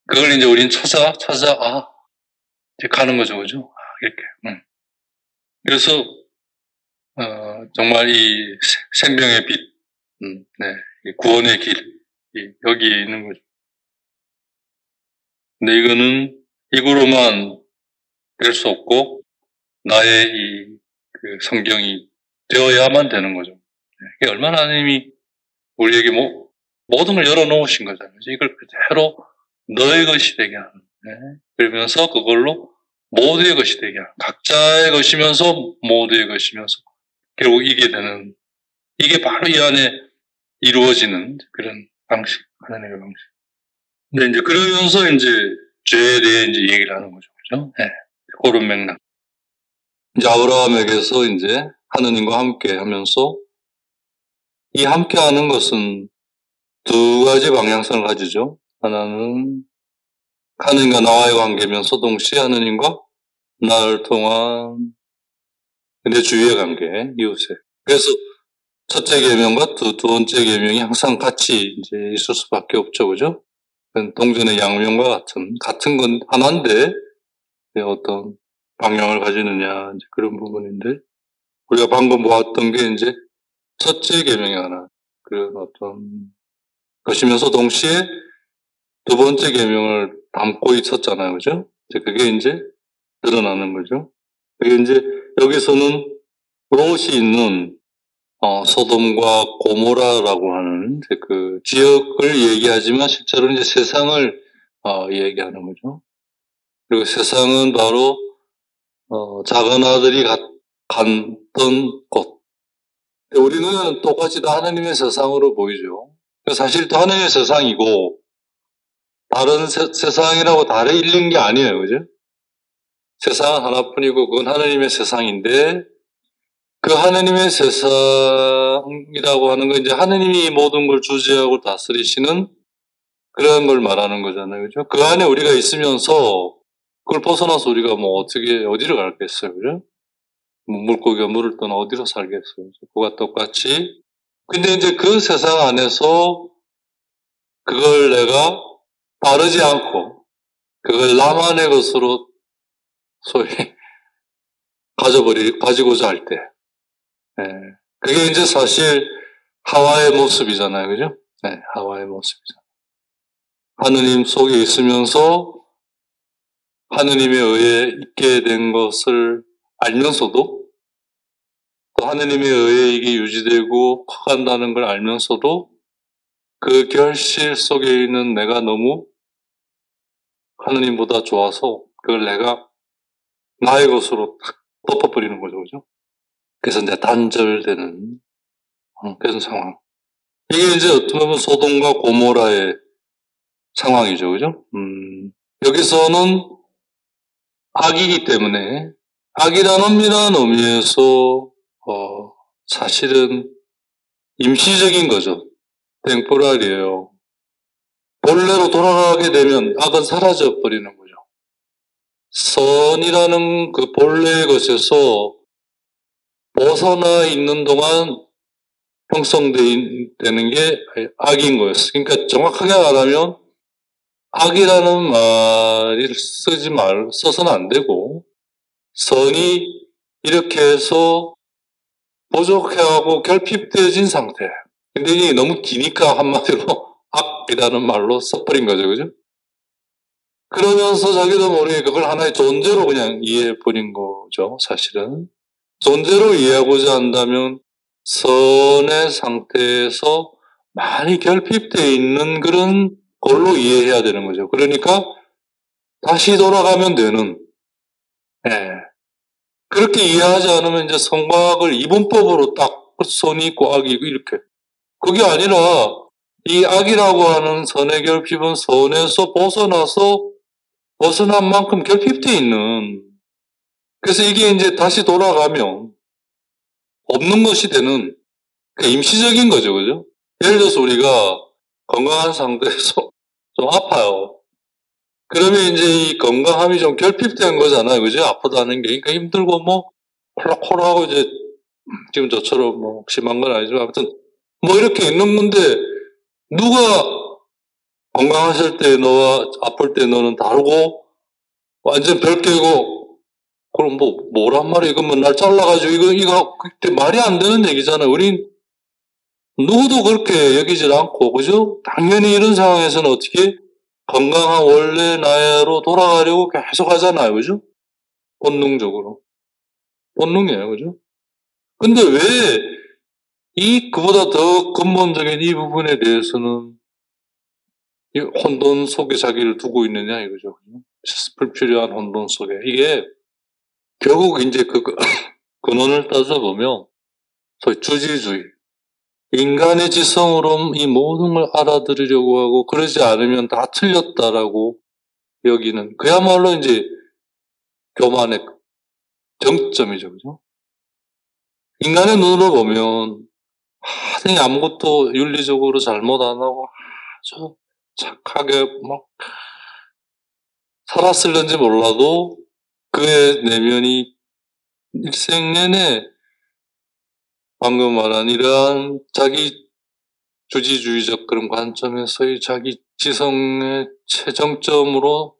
그걸 이제 우리는 찾아, 이제 가는 거죠, 그죠? 이렇게. 그래서, 정말 이 생명의 빛, 네. 이 구원의 길, 여기에 있는 거죠. 근데 이거는 이거로만 될 수 없고, 나의 그 성경이 되어야만 되는 거죠. 네. 얼마나 하나님이 우리에게 모든 걸 열어놓으신 거잖아요. 이걸 그대로 너의 것이 되게 하는. 네. 그러면서 그걸로 모두의 것이 되게 하는. 각자의 것이면서 모두의 것이면서 결국 이게 되는. 이게 바로 이 안에 이루어지는 그런 방식, 하나님의 방식. 근데 이제 그러면서 이제 죄에 대해 이제 얘기를 하는 거죠. 그죠? 네. 그런 맥락. 이제 아브라함에게서 이제 하느님과 함께 하면서 이 함께 하는 것은 두 가지 방향성을 가지죠. 하나는 하느님과 나와의 관계면서 동시에 하느님과 나를 통한 내 주위의 관계, 이웃의. 그래서 첫째 계명과 두 번째 계명이 항상 같이 이제 있을 수밖에 없죠, 그죠? 동전의 양면과 같은 건 하나인데 어떤 방향을 가지느냐 이제 그런 부분인데 우리가 방금 보았던 게 이제 첫째 계명이 하나 그런 어떤 것이면서 동시에 두 번째 계명을 담고 있었잖아요, 그죠? 그게 이제 드러나는 거죠. 그게 이제 여기서는 롯이 있는 소돔과 고모라라고 하는 그 지역을 얘기하지만 실제로는 이제 세상을 얘기하는 거죠. 그리고 세상은 바로 작은 아들이 갔던 곳. 우리 눈에는 똑같이 다 하나님의 세상으로 보이죠. 사실 또 하나님의 세상이고 다른 세상이라고 다르게 읽는 게 아니에요, 그죠? 세상은 하나뿐이고 그건 하나님의 세상인데 그 하나님의 세상이라고 하는 건 이제 하나님이 모든 걸 주재하고 다스리시는 그런 걸 말하는 거잖아요. 그죠? 그 안에 우리가 있으면서 그걸 벗어나서 우리가 어디를 갈겠어요. 그죠? 물고기가 물을 떠나 어디로 살겠어요. 그와 똑같이. 근데 이제 그 세상 안에서 그걸 내가 따르지 않고 그걸 나만의 것으로 소위 가지고자 할 때. 그게 이제 사실 하와의 모습이잖아요. 그죠? 네, 하와의 모습이잖아요. 하느님 속에 있으면서 하느님에 의해 있게 된 것을 알면서도 또 하느님에 의해 이게 유지되고 커간다는 걸 알면서도 그 결실 속에 있는 내가 너무 하느님보다 좋아서 그걸 내가 나의 것으로 탁 덮어버리는 거죠. 그죠? 그래서 이제 단절되는 그런 상황. 이게 이제 어떻게 보면 소돔과 고모라의 상황이죠. 그죠? 여기서는 악이기 때문에 악이라는 엄밀한 의미에서 사실은 임시적인 거죠. 템포럴이에요. 본래로 돌아가게 되면 악은 사라져 버리는 거죠. 선이라는 그 본래의 것에서 벗어나 있는 동안 형성되는 게 악인 거였어요. 그러니까 정확하게 말하면 악이라는 말을 써서는 안 되고, 선이 이렇게 해서 부족해하고 결핍되어진 상태. 근데 이게 너무 기니까 한마디로 악이라는 말로 써버린 거죠, 그죠? 그러면서 자기도 모르게 그걸 하나의 존재로 그냥 이해해버린 거죠, 사실은. 존재로 이해하고자 한다면 선의 상태에서 많이 결핍되어 있는 그런 걸로 이해해야 되는 거죠. 그러니까 다시 돌아가면 되는, 예. 그렇게 이해하지 않으면 이제 성과학을 이분법으로 딱 선이 있고 악이 있고 이렇게. 그게 아니라 이 악이라고 하는 선의 결핍은 선에서 벗어난 만큼 결핍되어 있는. 그래서 이게 이제 다시 돌아가면 없는 것이 되는 임시적인 거죠, 그죠? 예를 들어서 우리가 건강한 상태에서 좀 아파요. 그러면 이제 이 건강함이 좀 결핍된 거잖아요, 그죠? 아프다는 게. 그러니까 힘들고 뭐 콜록콜록하고 이제 지금 저처럼 뭐 심한 건 아니지만 아무튼 뭐 이렇게 있는 건데 누가 건강하실 때 너와 아플 때 너는 다르고 완전 별개고 그럼 뭐란 말이야. 이거 뭐 날 잘라가지고 이거 그때 말이 안 되는 얘기잖아요. 우린 누구도 그렇게 여기질 않고, 그죠? 당연히 이런 상황에서는 어떻게 건강한 원래 나로 돌아가려고 계속 하잖아요. 그죠? 본능적으로. 본능이에요. 그죠? 근데 왜 그보다 더 근본적인 이 부분에 대해서는 이 혼돈 속에 자기를 두고 있느냐 이거죠. 불필요한 혼돈 속에. 이게 결국 이제 그 근원을 따져보면 소위 주지주의. 인간의 지성으로 이 모든 걸 알아들으려고 하고 그러지 않으면 다 틀렸다라고 여기는 그야말로 이제 교만의 정점이죠. 그죠? 인간의 눈으로 보면 하등이 아무것도 윤리적으로 잘못 안 하고 아주 착하게 막 살았을는지 몰라도 그의 내면이 일생 내내 방금 말한 이러한 자기 주지주의적 그런 관점에서의 자기 지성의 최정점으로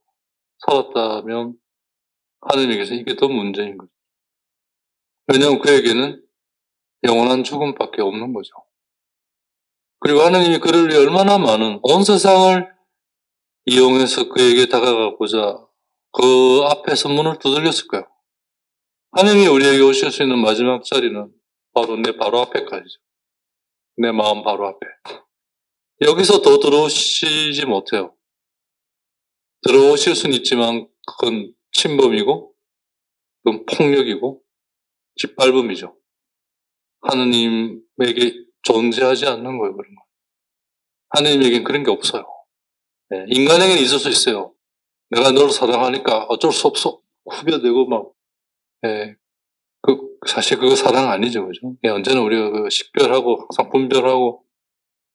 살았다면 하느님께서 이게 더 문제인 거죠. 왜냐하면 그에게는 영원한 죽음밖에 없는 거죠. 그리고 하느님이 그를 위해 얼마나 많은 온 세상을 이용해서 그에게 다가가고자 그 앞에서 문을 두들겼을까요? 하느님이 우리에게 오실 수 있는 마지막 자리는 바로 내 바로 앞에까지죠. 내 마음 바로 앞에. 여기서 더 들어오시지 못해요. 들어오실 수는 있지만 그건 침범이고 그건 폭력이고 짓밟음이죠. 하느님에게 존재하지 않는 거예요. 그런 거. 하느님에게는 그런 게 없어요. 네, 인간에게는 있을 수 있어요. 내가 너를 사랑하니까 어쩔 수 없어. 후벼대고 막. 네, 사실 그거 사랑 아니죠. 그죠? 언제나 우리가 식별하고 항상 분별하고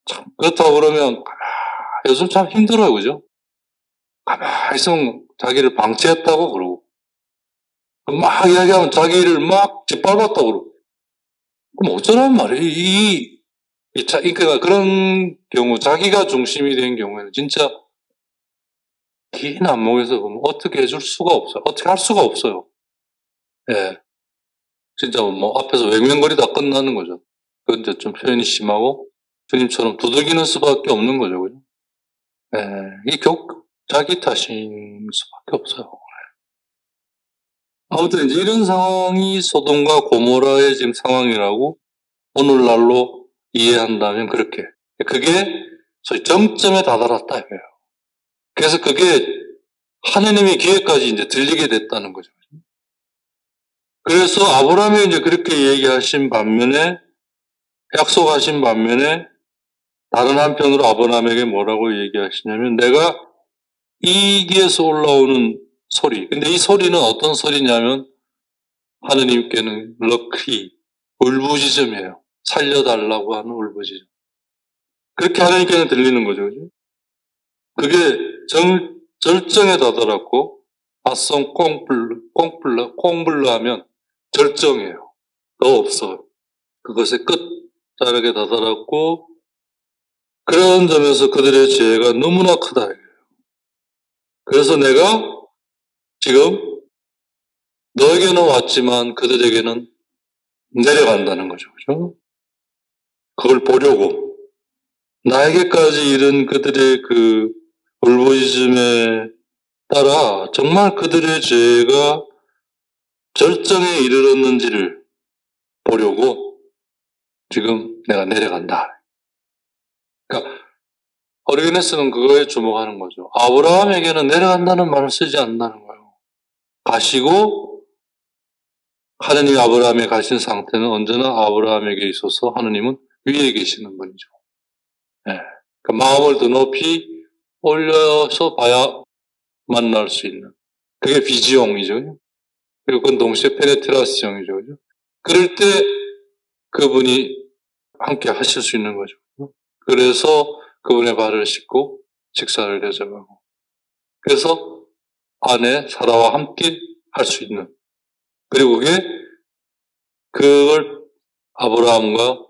참 그렇다고 그러면 요즘 참 힘들어요. 그죠? 가만히 있으면 자기를 방치했다고 그러고 막 이야기하면 자기를 막 짓밟았다고 그러고 그럼 어쩌란 말이에요. 그러니까 그런 경우 자기가 중심이 된 경우에는 진짜 긴 안목에서 보면 어떻게 해줄 수가 없어요. 어떻게 할 수가 없어요. 예. 진짜 뭐 앞에서 웽웽거리다 끝나는 거죠. 그건 이제 좀 표현이 심하고 주님처럼 두들기는 수밖에 없는 거죠. 그죠? 예. 이 자기 탓인 수밖에 없어요. 아무튼 이제 이런 상황이 소돔과 고모라의 지금 상황이라고 오늘날로 이해한다면 그렇게. 그게 소위 정점에 다다랐다 이거예요. 그래서 그게 하느님의 기회까지 이제 들리게 됐다는 거죠. 그래서 아브라함이 이제 그렇게 얘기하신 반면에 약속하신 반면에 다른 한편으로 아브라함에게 뭐라고 얘기하시냐면 내가 이기에서 올라오는 소리. 근데 이 소리는 어떤 소리냐면 하느님께는 럭크리, 울부짖음이에요. 살려달라고 하는 울부짖음. 그렇게 하느님께는 들리는 거죠. 그게 절정에 다다랐고 바송 콩불러 하면 절정이에요. 더 없어. 그것의 끝자락에 다다랐고 그런 점에서 그들의 죄가 너무나 크다. 그래서 내가 지금 너에게는 왔지만 그들에게는 내려간다는 거죠. 그죠? 그걸 보려고. 나에게까지 이른 그들의 그 울부짖음에 따라 정말 그들의 죄가 절정에 이르렀는지를 보려고 지금 내가 내려간다. 그러니까 오리게네스는 그거에 주목하는 거죠. 아브라함에게는 내려간다는 말을 쓰지 않는다는 거예요. 가시고 하느님이 아브라함에 가신 상태는 언제나 아브라함에게 있어서 하느님은 위에 계시는 분이죠. 네. 그러니까 마음을 더 높이 올려서 봐야 만날 수 있는. 그게 비지용이죠. 그리고 그건 동시에 페네트라시용이죠. 그죠? 그럴 때 그분이 함께 하실 수 있는 거죠. 그래서 그분의 발을 씻고 식사를 대접하고. 그래서 아내 사라와 함께 할 수 있는. 그리고 그걸 아브라함과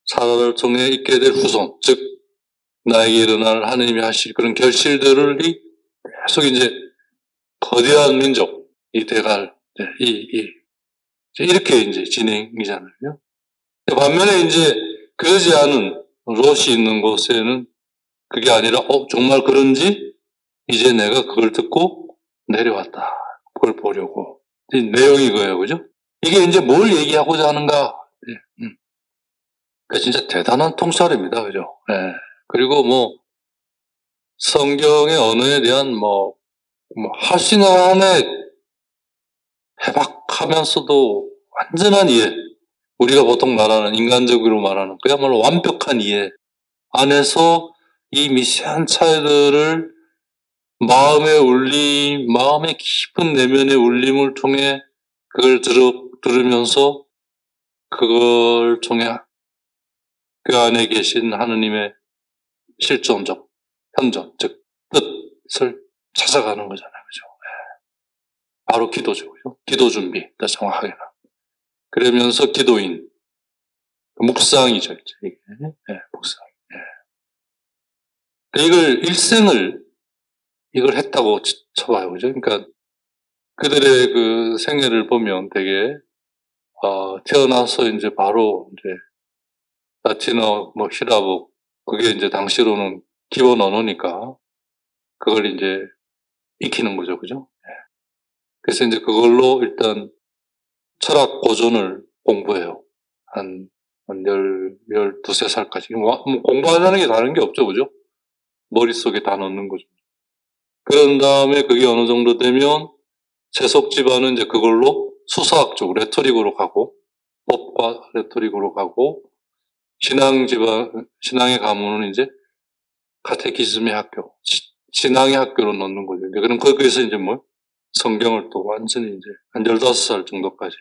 사라를 통해 있게 될 후손, 즉 나에게 일어날 하느님이 하실 그런 결실들을 계속 이제 거대한 민족이 돼갈 이렇게 이제 진행이잖아요. 반면에 이제 그러지 않은 롯이 있는 곳에는 그게 아니라 정말 그런지 이제 내가 그걸 듣고 내려왔다. 그걸 보려고. 내용이 그거예요. 그죠? 이게 이제 뭘 얘기하고자 하는가. 진짜 대단한 통찰입니다. 그죠? 네. 그리고 성경의 언어에 대한 하시는 안에 해박하면서도 완전한 이해. 우리가 보통 말하는 인간적으로 말하는 그야말로 완벽한 이해 안에서 이 미세한 차이들을 마음의 울림, 마음의 깊은 내면의 울림을 통해 그걸 들으면서 그걸 통해 그 안에 계신 하느님의 실존적, 현존, 즉 뜻을 찾아가는 거잖아요. 그죠? 바로 기도죠. 그죠? 기도 준비, 더 정확하게는. 그러면서 기도인, 묵상이죠. 이게. 묵상. 이걸 일생을 이걸 했다고 쳐봐요. 그죠? 그러니까 그들의 그 생애를 보면 되게 태어나서 이제 바로 이제 라틴어, 히라보, 그게 이제 당시로는 기본 언어니까 그걸 이제 익히는 거죠. 그죠? 그래서 이제 그걸로 일단 철학 고전을 공부해요. 한 12세 살까지. 공부하자는 게 다른 게 없죠. 그죠? 머릿속에 다 넣는 거죠. 그런 다음에 그게 어느 정도 되면 세속 집안은 이제 그걸로 수사학적, 레토릭으로 가고, 법과 레토릭으로 가고, 신앙의 가문은 이제 카테키즘의 학교, 신앙의 학교로 넣는 거죠. 그럼 거기에서 이제 성경을 또 완전히 이제 한 15살 정도까지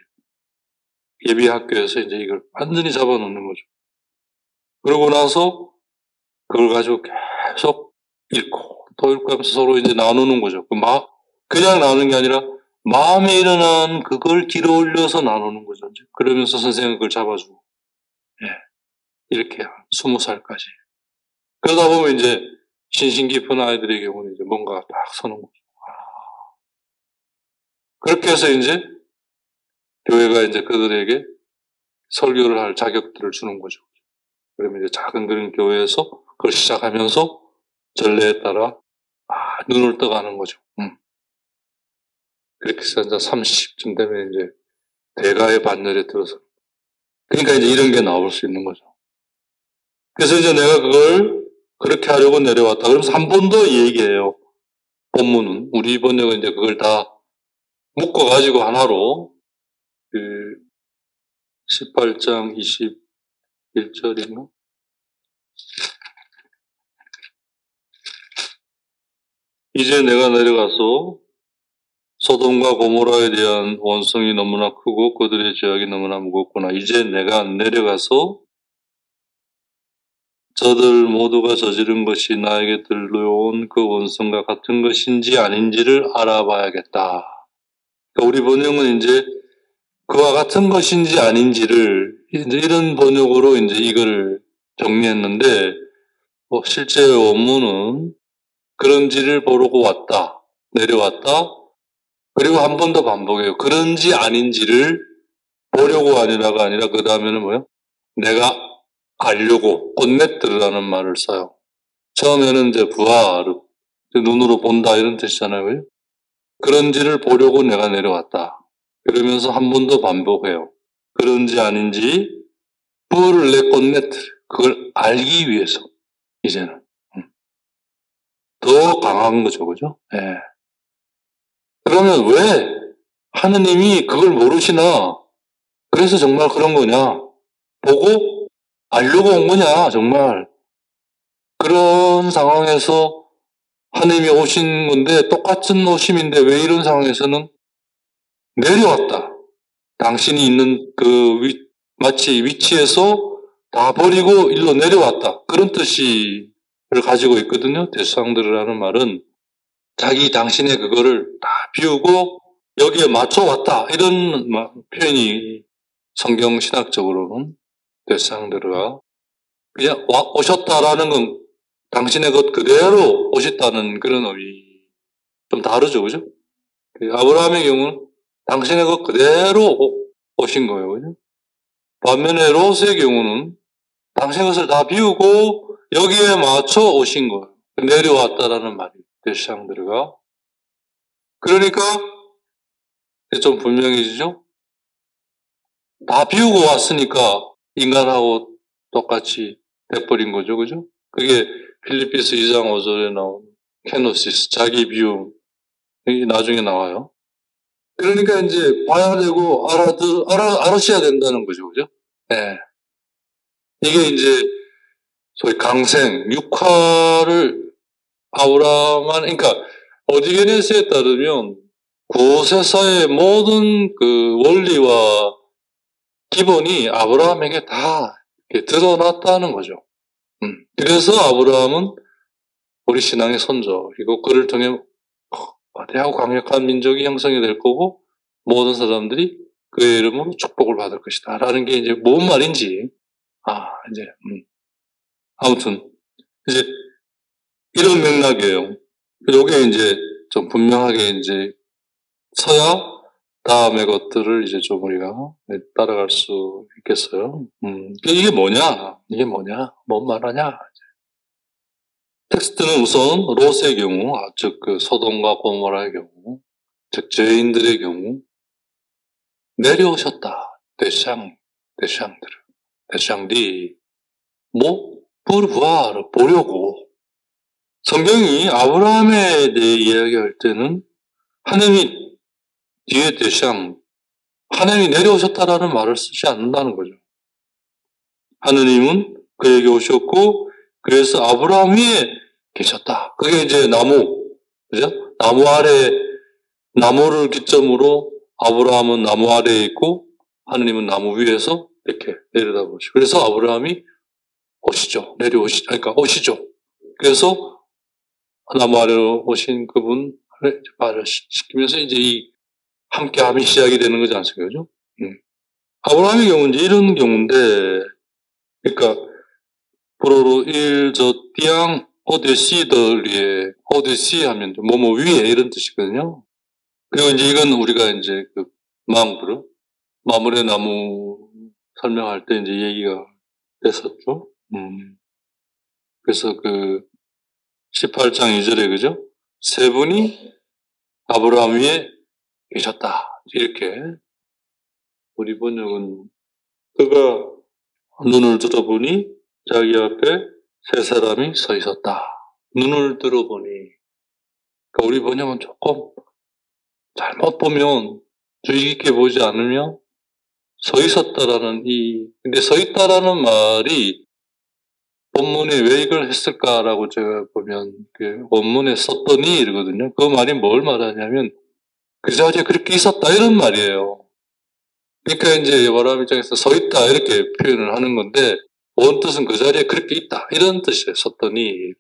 예비 학교에서 이제 이걸 완전히 잡아 놓는 거죠. 그러고 나서 그걸 가지고 계속 읽고 또 읽고 하면서 서로 이제 나누는 거죠. 그냥 나누는 게 아니라 마음에 일어난 그걸 길어 올려서 나누는 거죠. 이제. 그러면서 선생님은 그걸 잡아주고. 이렇게 20살까지. 그러다 보면 이제 신신 깊은 아이들의 경우는 이제 뭔가 딱 서는 거죠. 그렇게 해서 이제 교회가 이제 그들에게 설교를 할 자격들을 주는 거죠. 그러면 이제 작은 그런 교회에서 그걸 시작하면서 전례에 따라 눈을 떠가는 거죠. 그렇게 해서 이제 30쯤 되면 이제 대가의 반열에 들어서. 그러니까 이제 이런 게 나올 수 있는 거죠. 그래서 이제 내가 그걸 그렇게 하려고 내려왔다. 그러면서 한 번 더 얘기해요. 본문은. 우리 번역은 이제 그걸 다 묶어가지고 하나로 18장 21절인가? 이제 내가 내려가서 소돔과 고모라에 대한 원성이 너무나 크고 그들의 죄악이 너무나 무겁구나. 이제 내가 내려가서 저들 모두가 저지른 것이 나에게 들려온 그 원성과 같은 것인지 아닌지를 알아봐야겠다. 그러니까 우리 번역은 이제 그와 같은 것인지 아닌지를 이제 이런 번역으로 이제 이걸 정리했는데 실제 원문은 그런지를 보려고 왔다. 내려왔다. 그리고 한 번 더 반복해요. 그런지 아닌지를 보려고 아니라가 아니라 그 다음에는 뭐예요? 내가 알려고 꼰네뜨라는 말을 써요. 처음에는 이제 부하르 눈으로 본다 이런 뜻이잖아요. 그죠? 그런지를 보려고 내가 내려왔다. 그러면서 한 번 더 반복해요. 그런지 아닌지 부를 내 꼰네뜨 그걸 알기 위해서 이제는 더 강한 거죠. 그죠? 예. 그러면 왜 하느님이 그걸 모르시나? 그래서 정말 그런 거냐? 보고 알려고 온 거냐? 정말 그런 상황에서 하느님이 오신 건데 똑같은 오심인데 왜 이런 상황에서는 내려왔다. 당신이 있는 마치 위치에서 다 버리고 일로 내려왔다. 그런 뜻을 가지고 있거든요. 대수상들이라는 말은 당신의 그거를 다 비우고 여기에 맞춰왔다. 이런 표현이 성경 신학적으로는 대수상들과 그냥 오셨다라는 건 당신의 것 그대로 오셨다는 그런 의미 좀 다르죠. 그죠? 아브라함의 경우는 당신의 것 그대로 오신 거예요. 그죠? 반면에 롯의 경우는 당신의 것을 다 비우고 여기에 맞춰 오신 거예요. 내려왔다라는 말이 대시장들과 그러니까 좀 분명해지죠? 다 비우고 왔으니까 인간하고 똑같이 돼버린 거죠. 그죠? 그게 필리피스 2장 5절에 나온 케노시스, 자기 비움. 이게 나중에 나와요. 그러니까 이제 봐야 되고 알아셔야 된다는 거죠. 그죠? 네. 이게 이제 소위 강생, 육화를 그러니까 오디게네스에 따르면 구세사의 모든 그 원리와 기본이 아브라함에게 다 드러났다는 거죠. 그래서 아브라함은 우리 신앙의 선조이고 그를 통해 대하고 강력한 민족이 형성이 될 거고 모든 사람들이 그의 이름으로 축복을 받을 것이다. 라는 게 이제 뭔 말인지 이제 아무튼 이제 이런 맥락이에요. 요게 이제 좀 분명하게 이제 서야 다음의 것들을 이제 좀 우리가 따라갈 수 있겠어요. 이게 뭐냐? 뭔 말하냐? 텍스트는 우선 롯의 경우, 즉 그 소돔과 고모라의 경우, 즉 죄인들의 경우 내려오셨다. 대샹디 pour 보려고. 성경이 아브라함에 대해 이야기할 때는 하나님이 뒤에 하나님이 내려오셨다라는 말을 쓰지 않는다는 거죠. 하느님은 그에게 오셨고 그래서 아브라함 위에 계셨다. 그게 이제 그죠? 나무를 기점으로 아브라함은 나무 아래에 있고 하느님은 나무 위에서 이렇게 내려다보시고 그래서 아브라함이 오시죠. 그래서 나무 아래로 오신 그분을 발을 시키면서 이제 이 함께함이 시작이 되는 거지 않습니까? 그죠? 아브라함의 경우는 이제 이런 경우인데, 그러니까 불어로 일저띠앙 오데시더리에 오데시 하면 뭐뭐 위에 이런 뜻이거든요. 그리고 이제 이건 우리가 이제 그 마물의 나무 설명할 때 이제 얘기가 됐었죠. 그래서 그 18장 2절에 그죠? 세 분이 아브라함 위에 계셨다. 이렇게 우리 번역은 그가 눈을 들어보니 자기 앞에 세 사람이 서 있었다. 눈을 들어보니 그러니까 우리 번역은 조금 잘못 보면 주의 깊게 보지 않으면 서 있었다라는 근데 서 있다라는 말이 본문에 왜 이걸 했을까라고 제가 보면 그 원문에 썼더니 이러거든요. 그 말이 뭘 말하냐면 그 자리에 그렇게 있었다 이런 말이에요. 그러니까 이제 아브라함 입장에서 서 있다 이렇게 표현을 하는 건데 원뜻은 그 자리에 그렇게 있다 이런 뜻이에요. 썼더니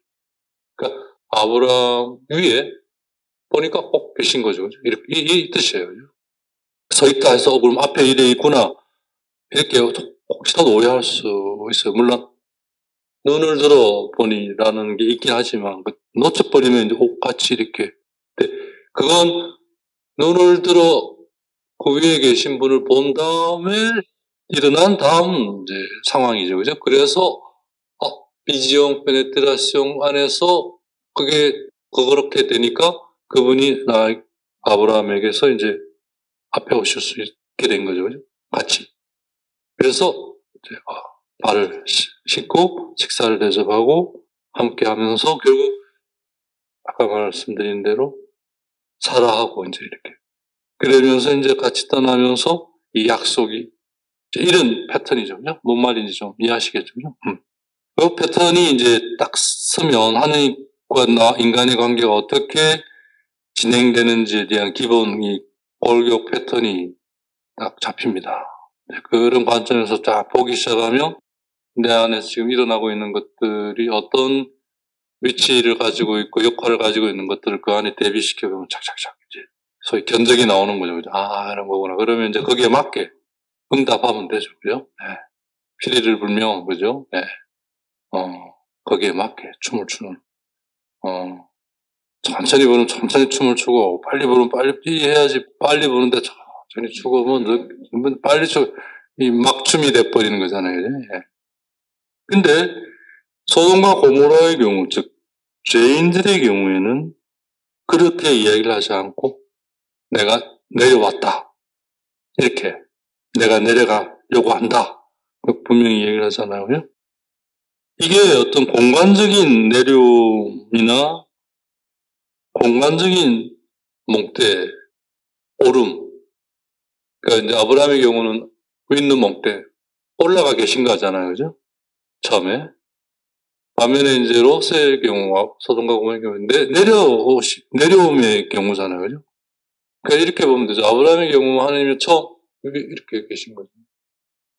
그러니까 아브라함 위에 보니까 꼭 계신 거죠. 이렇게 이 뜻이에요. 서 있다 해서 그럼 앞에 이래 있구나 이렇게 혹시라도 오해할 수 있어요. 물론 눈을 들어 보니라는 게 있긴 하지만 놓쳐버리면 이제 같이 이렇게 그건 눈을 들어 그 위에 계신 분을 본 다음에 일어난 다음 이제 상황이죠. 그죠? 그래서, 비지용, 페네트라시옹 안에서 그렇게 되니까 그분이 아브라함에게서 이제 앞에 오실 수 있게 된 거죠. 그죠? 같이. 그래서 이제 발을 씻고 식사를 대접하고 함께 하면서 결국 아까 말씀드린 대로 사라하고 이제 이렇게. 그러면서 이제 같이 떠나면서 이 약속이 이런 패턴이죠. 그죠? 뭔 말인지 좀 이해하시겠죠. 그죠? 그 패턴이 이제 딱 서면 하느님과 인간의 관계가 어떻게 진행되는지에 대한 기본 이 골격 패턴이 딱 잡힙니다. 그런 관점에서 딱 보기 시작하면 내 안에서 지금 일어나고 있는 것들이 어떤 위치를 가지고 있고 역할을 가지고 있는 것들을 그 안에 대비시켜보면 착착착 이제 소위 견적이 나오는 거죠. 그죠? 이런 거구나. 그러면 이제 거기에 맞게 응답하면 되죠. 그죠? 네. 피리를 불면, 그죠? 네. 거기에 맞게 춤을 추는, 천천히 부르면 천천히 춤을 추고, 빨리 부르면 빨리 해야지, 빨리 부르는데 천천히 추고, 빨리 이 막춤이 돼버리는 거잖아요. 그죠? 네. 근데, 소돔과 고모라의 경우, 즉, 죄인들의 경우에는 그렇게 이야기를 하지 않고, 내가 내려왔다. 이렇게, 내가 내려가려고 한다. 분명히 얘기를 하잖아요. 그죠? 이게 어떤 공간적인 내려움이나 공간적인 몽대, 오름. 그러니까 이제 아브라함의 경우는 있는 몽대, 올라가 계신 거잖아요. 그죠? 처음에. 반면에 이제 롯의 경우와 소돔과 고모의 경우인데, 내려움의 경우잖아요. 그죠? 그러니까 이렇게 보면 되죠. 아브라함의 경우 하나님이 처음 이렇게 계신 거죠.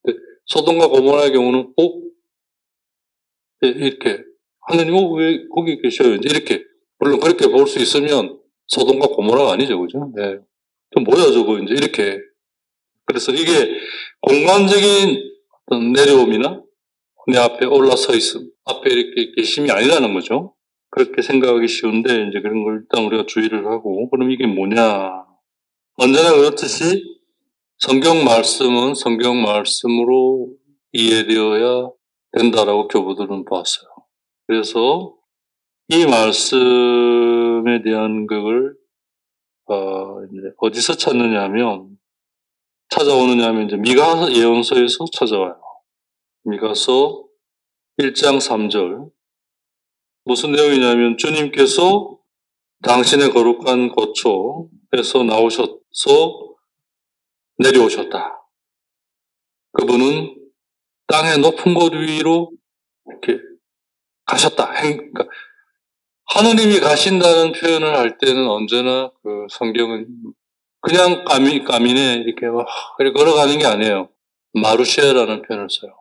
근데 소돔과 고모라의 경우는 꼭 이렇게 하나님 왜 거기 계셔요? 이렇게 물론 그렇게 볼 수 있으면 소돔과 고모라가 아니죠, 그죠? 네. 뭐야 저거 이제 이렇게. 그래서 이게 공간적인 어떤 내려옴이나 내 앞에 올라서 있음, 앞에 이렇게 계심이 아니라는 거죠. 그렇게 생각하기 쉬운데 이제 그런 걸 일단 우리가 주의를 하고 그럼 이게 뭐냐? 언제나 그렇듯이 성경 말씀은 성경 말씀으로 이해되어야 된다라고 교부들은 봤어요. 그래서 이 말씀에 대한 그걸 이제 어디서 찾아오느냐 하면 이제 미가 예언서에서 찾아와요. 미가서 1장 3절. 무슨 내용이냐면 주님께서 당신의 거룩한 거처에서 나오셔서 내려오셨다. 그분은 땅의 높은 곳 위로 이렇게 가셨다. 그러니까 하느님이 가신다는 표현을 할 때는 언제나 그 성경은 그냥 까미네 이렇게 걸어가는 게 아니에요. 마르쉐라는 표현을 써요.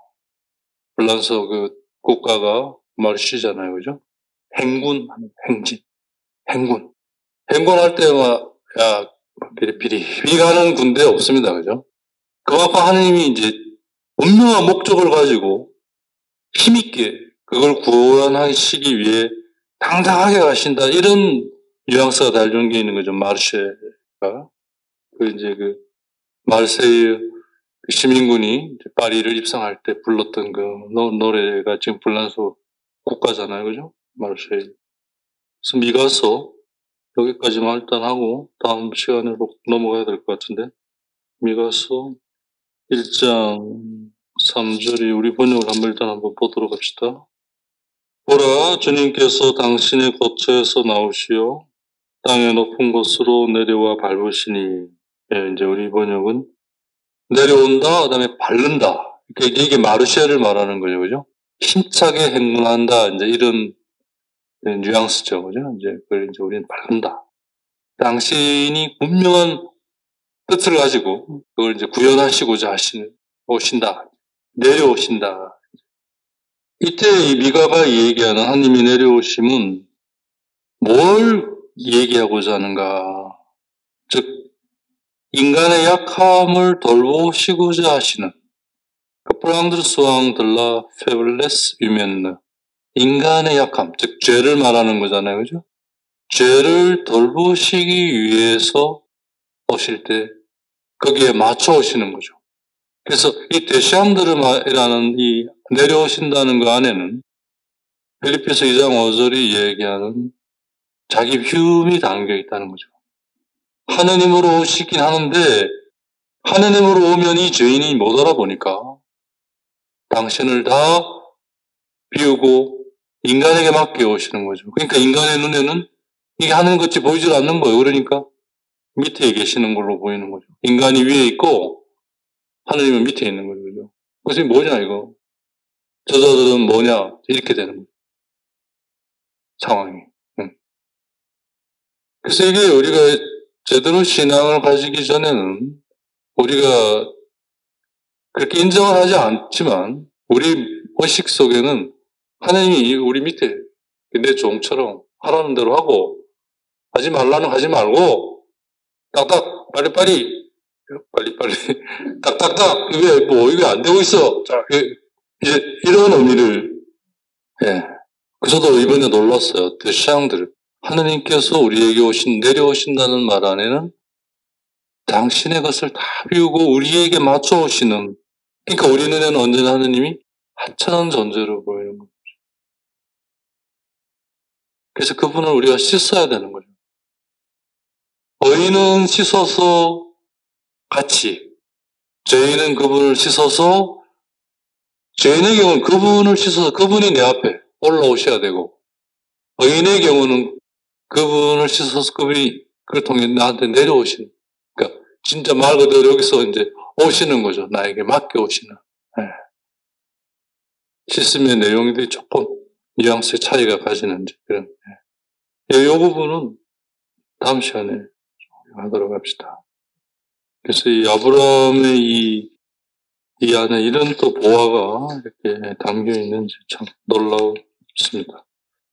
프랑스 그 국가가 마르시잖아요, 그죠? 행군, 행군. 행군할 때 비리 가는 군대 없습니다, 그죠? 그만큼 하느님이 이제 분명한 목적을 가지고 힘있게 그걸 구원하시기 위해 당당하게 가신다. 이런 뉘앙스가 달린 게 있는 거죠, 마르쉐가. 마르세유 시민군이 파리를 입성할 때 불렀던 그 노래가 지금 프랑스 국가잖아요. 그죠? 마르세유. 그래서 미가서 여기까지만 일단 하고 다음 시간으로 넘어가야 될 것 같은데 미가서 1장 3절이 우리 번역을 한번 보도록 합시다. 보라, 주님께서 당신의 거처에서 나오시어 땅의 높은 곳으로 내려와 밟으시니. 이제 우리 번역은 내려온다, 그 다음에 밟는다. 이게 마르쉐를 말하는 거죠, 그죠? 힘차게 행군한다, 이제 이런 뉘앙스죠, 그죠? 이제 그걸 이제 우리는 밟는다. 당신이 분명한 뜻을 가지고 그걸 이제 구현하시고자 오신다. 내려오신다. 이때 이 미가가 얘기하는 하나님이 내려오심은 뭘 얘기하고자 하는가? 즉, 인간의 약함을 돌보시고자 하시는 프랑드 소앙 들라 페블레스 유멘느 인간의 약함, 즉 죄를 말하는 거잖아요, 그죠? 죄를 돌보시기 위해서 오실 때 거기에 맞춰 오시는 거죠. 그래서 이 데시안드르마이라는 이 내려오신다는 거 안에는 필리피서 2장 5절이 얘기하는 자기 흉이 담겨 있다는 거죠. 하느님으로 오시긴 하는데 하느님으로 오면 이 죄인이 못 알아보니까 당신을 다 비우고 인간에게 맡겨 오시는 거죠. 그러니까 인간의 눈에는 이게 하는 것이 보이질 않는 거예요. 그러니까 밑에 계시는 걸로 보이는 거죠. 인간이 위에 있고 하느님은 밑에 있는 거죠. 그래서 뭐냐 이거. 저자들은 뭐냐 이렇게 되는 거죠. 상황이. 그래서 이게 우리가 제대로 신앙을 가지기 전에는 우리가 그렇게 인정을 하지 않지만 우리 의식 속에는 하나님이 우리 밑에 내 종처럼 하라는 대로 하고 하지 말라는 하지 말고 딱딱 빨리빨리 딱딱딱 이게 안 되고 있어. 이제 이런 의미를 그래서도 이번에 놀랐어요. 데시앙들 하느님께서 우리에게 내려오신다는 말 안에는 당신의 것을 다 비우고 우리에게 맞춰 오시는, 그러니까 우리 눈에는 언제나 하느님이 하찮은 존재로 보이는 거죠. 그래서 그분을 우리가 씻어야 되는 거죠. 의인은 씻어서 같이, 죄인은 그분을 씻어서, 죄인의 경우는 그분을 씻어서 그분이 내 앞에 올라오셔야 되고, 의인의 경우는 그분을 씻어서 그분이 그걸 통해 나한테 내려오시는, 그러니까 진짜 말 그대로 여기서 이제 오시는 거죠. 나에게 맡겨 오시는. 씻음의 내용들이 조금 뉘앙스의 차이가 가지는지 그런. 이 부분은 다음 시간에 하도록 합시다. 그래서 이 아브라함의 이 안에 이런 또 보화가 이렇게 담겨 있는지 참 놀라웠습니다.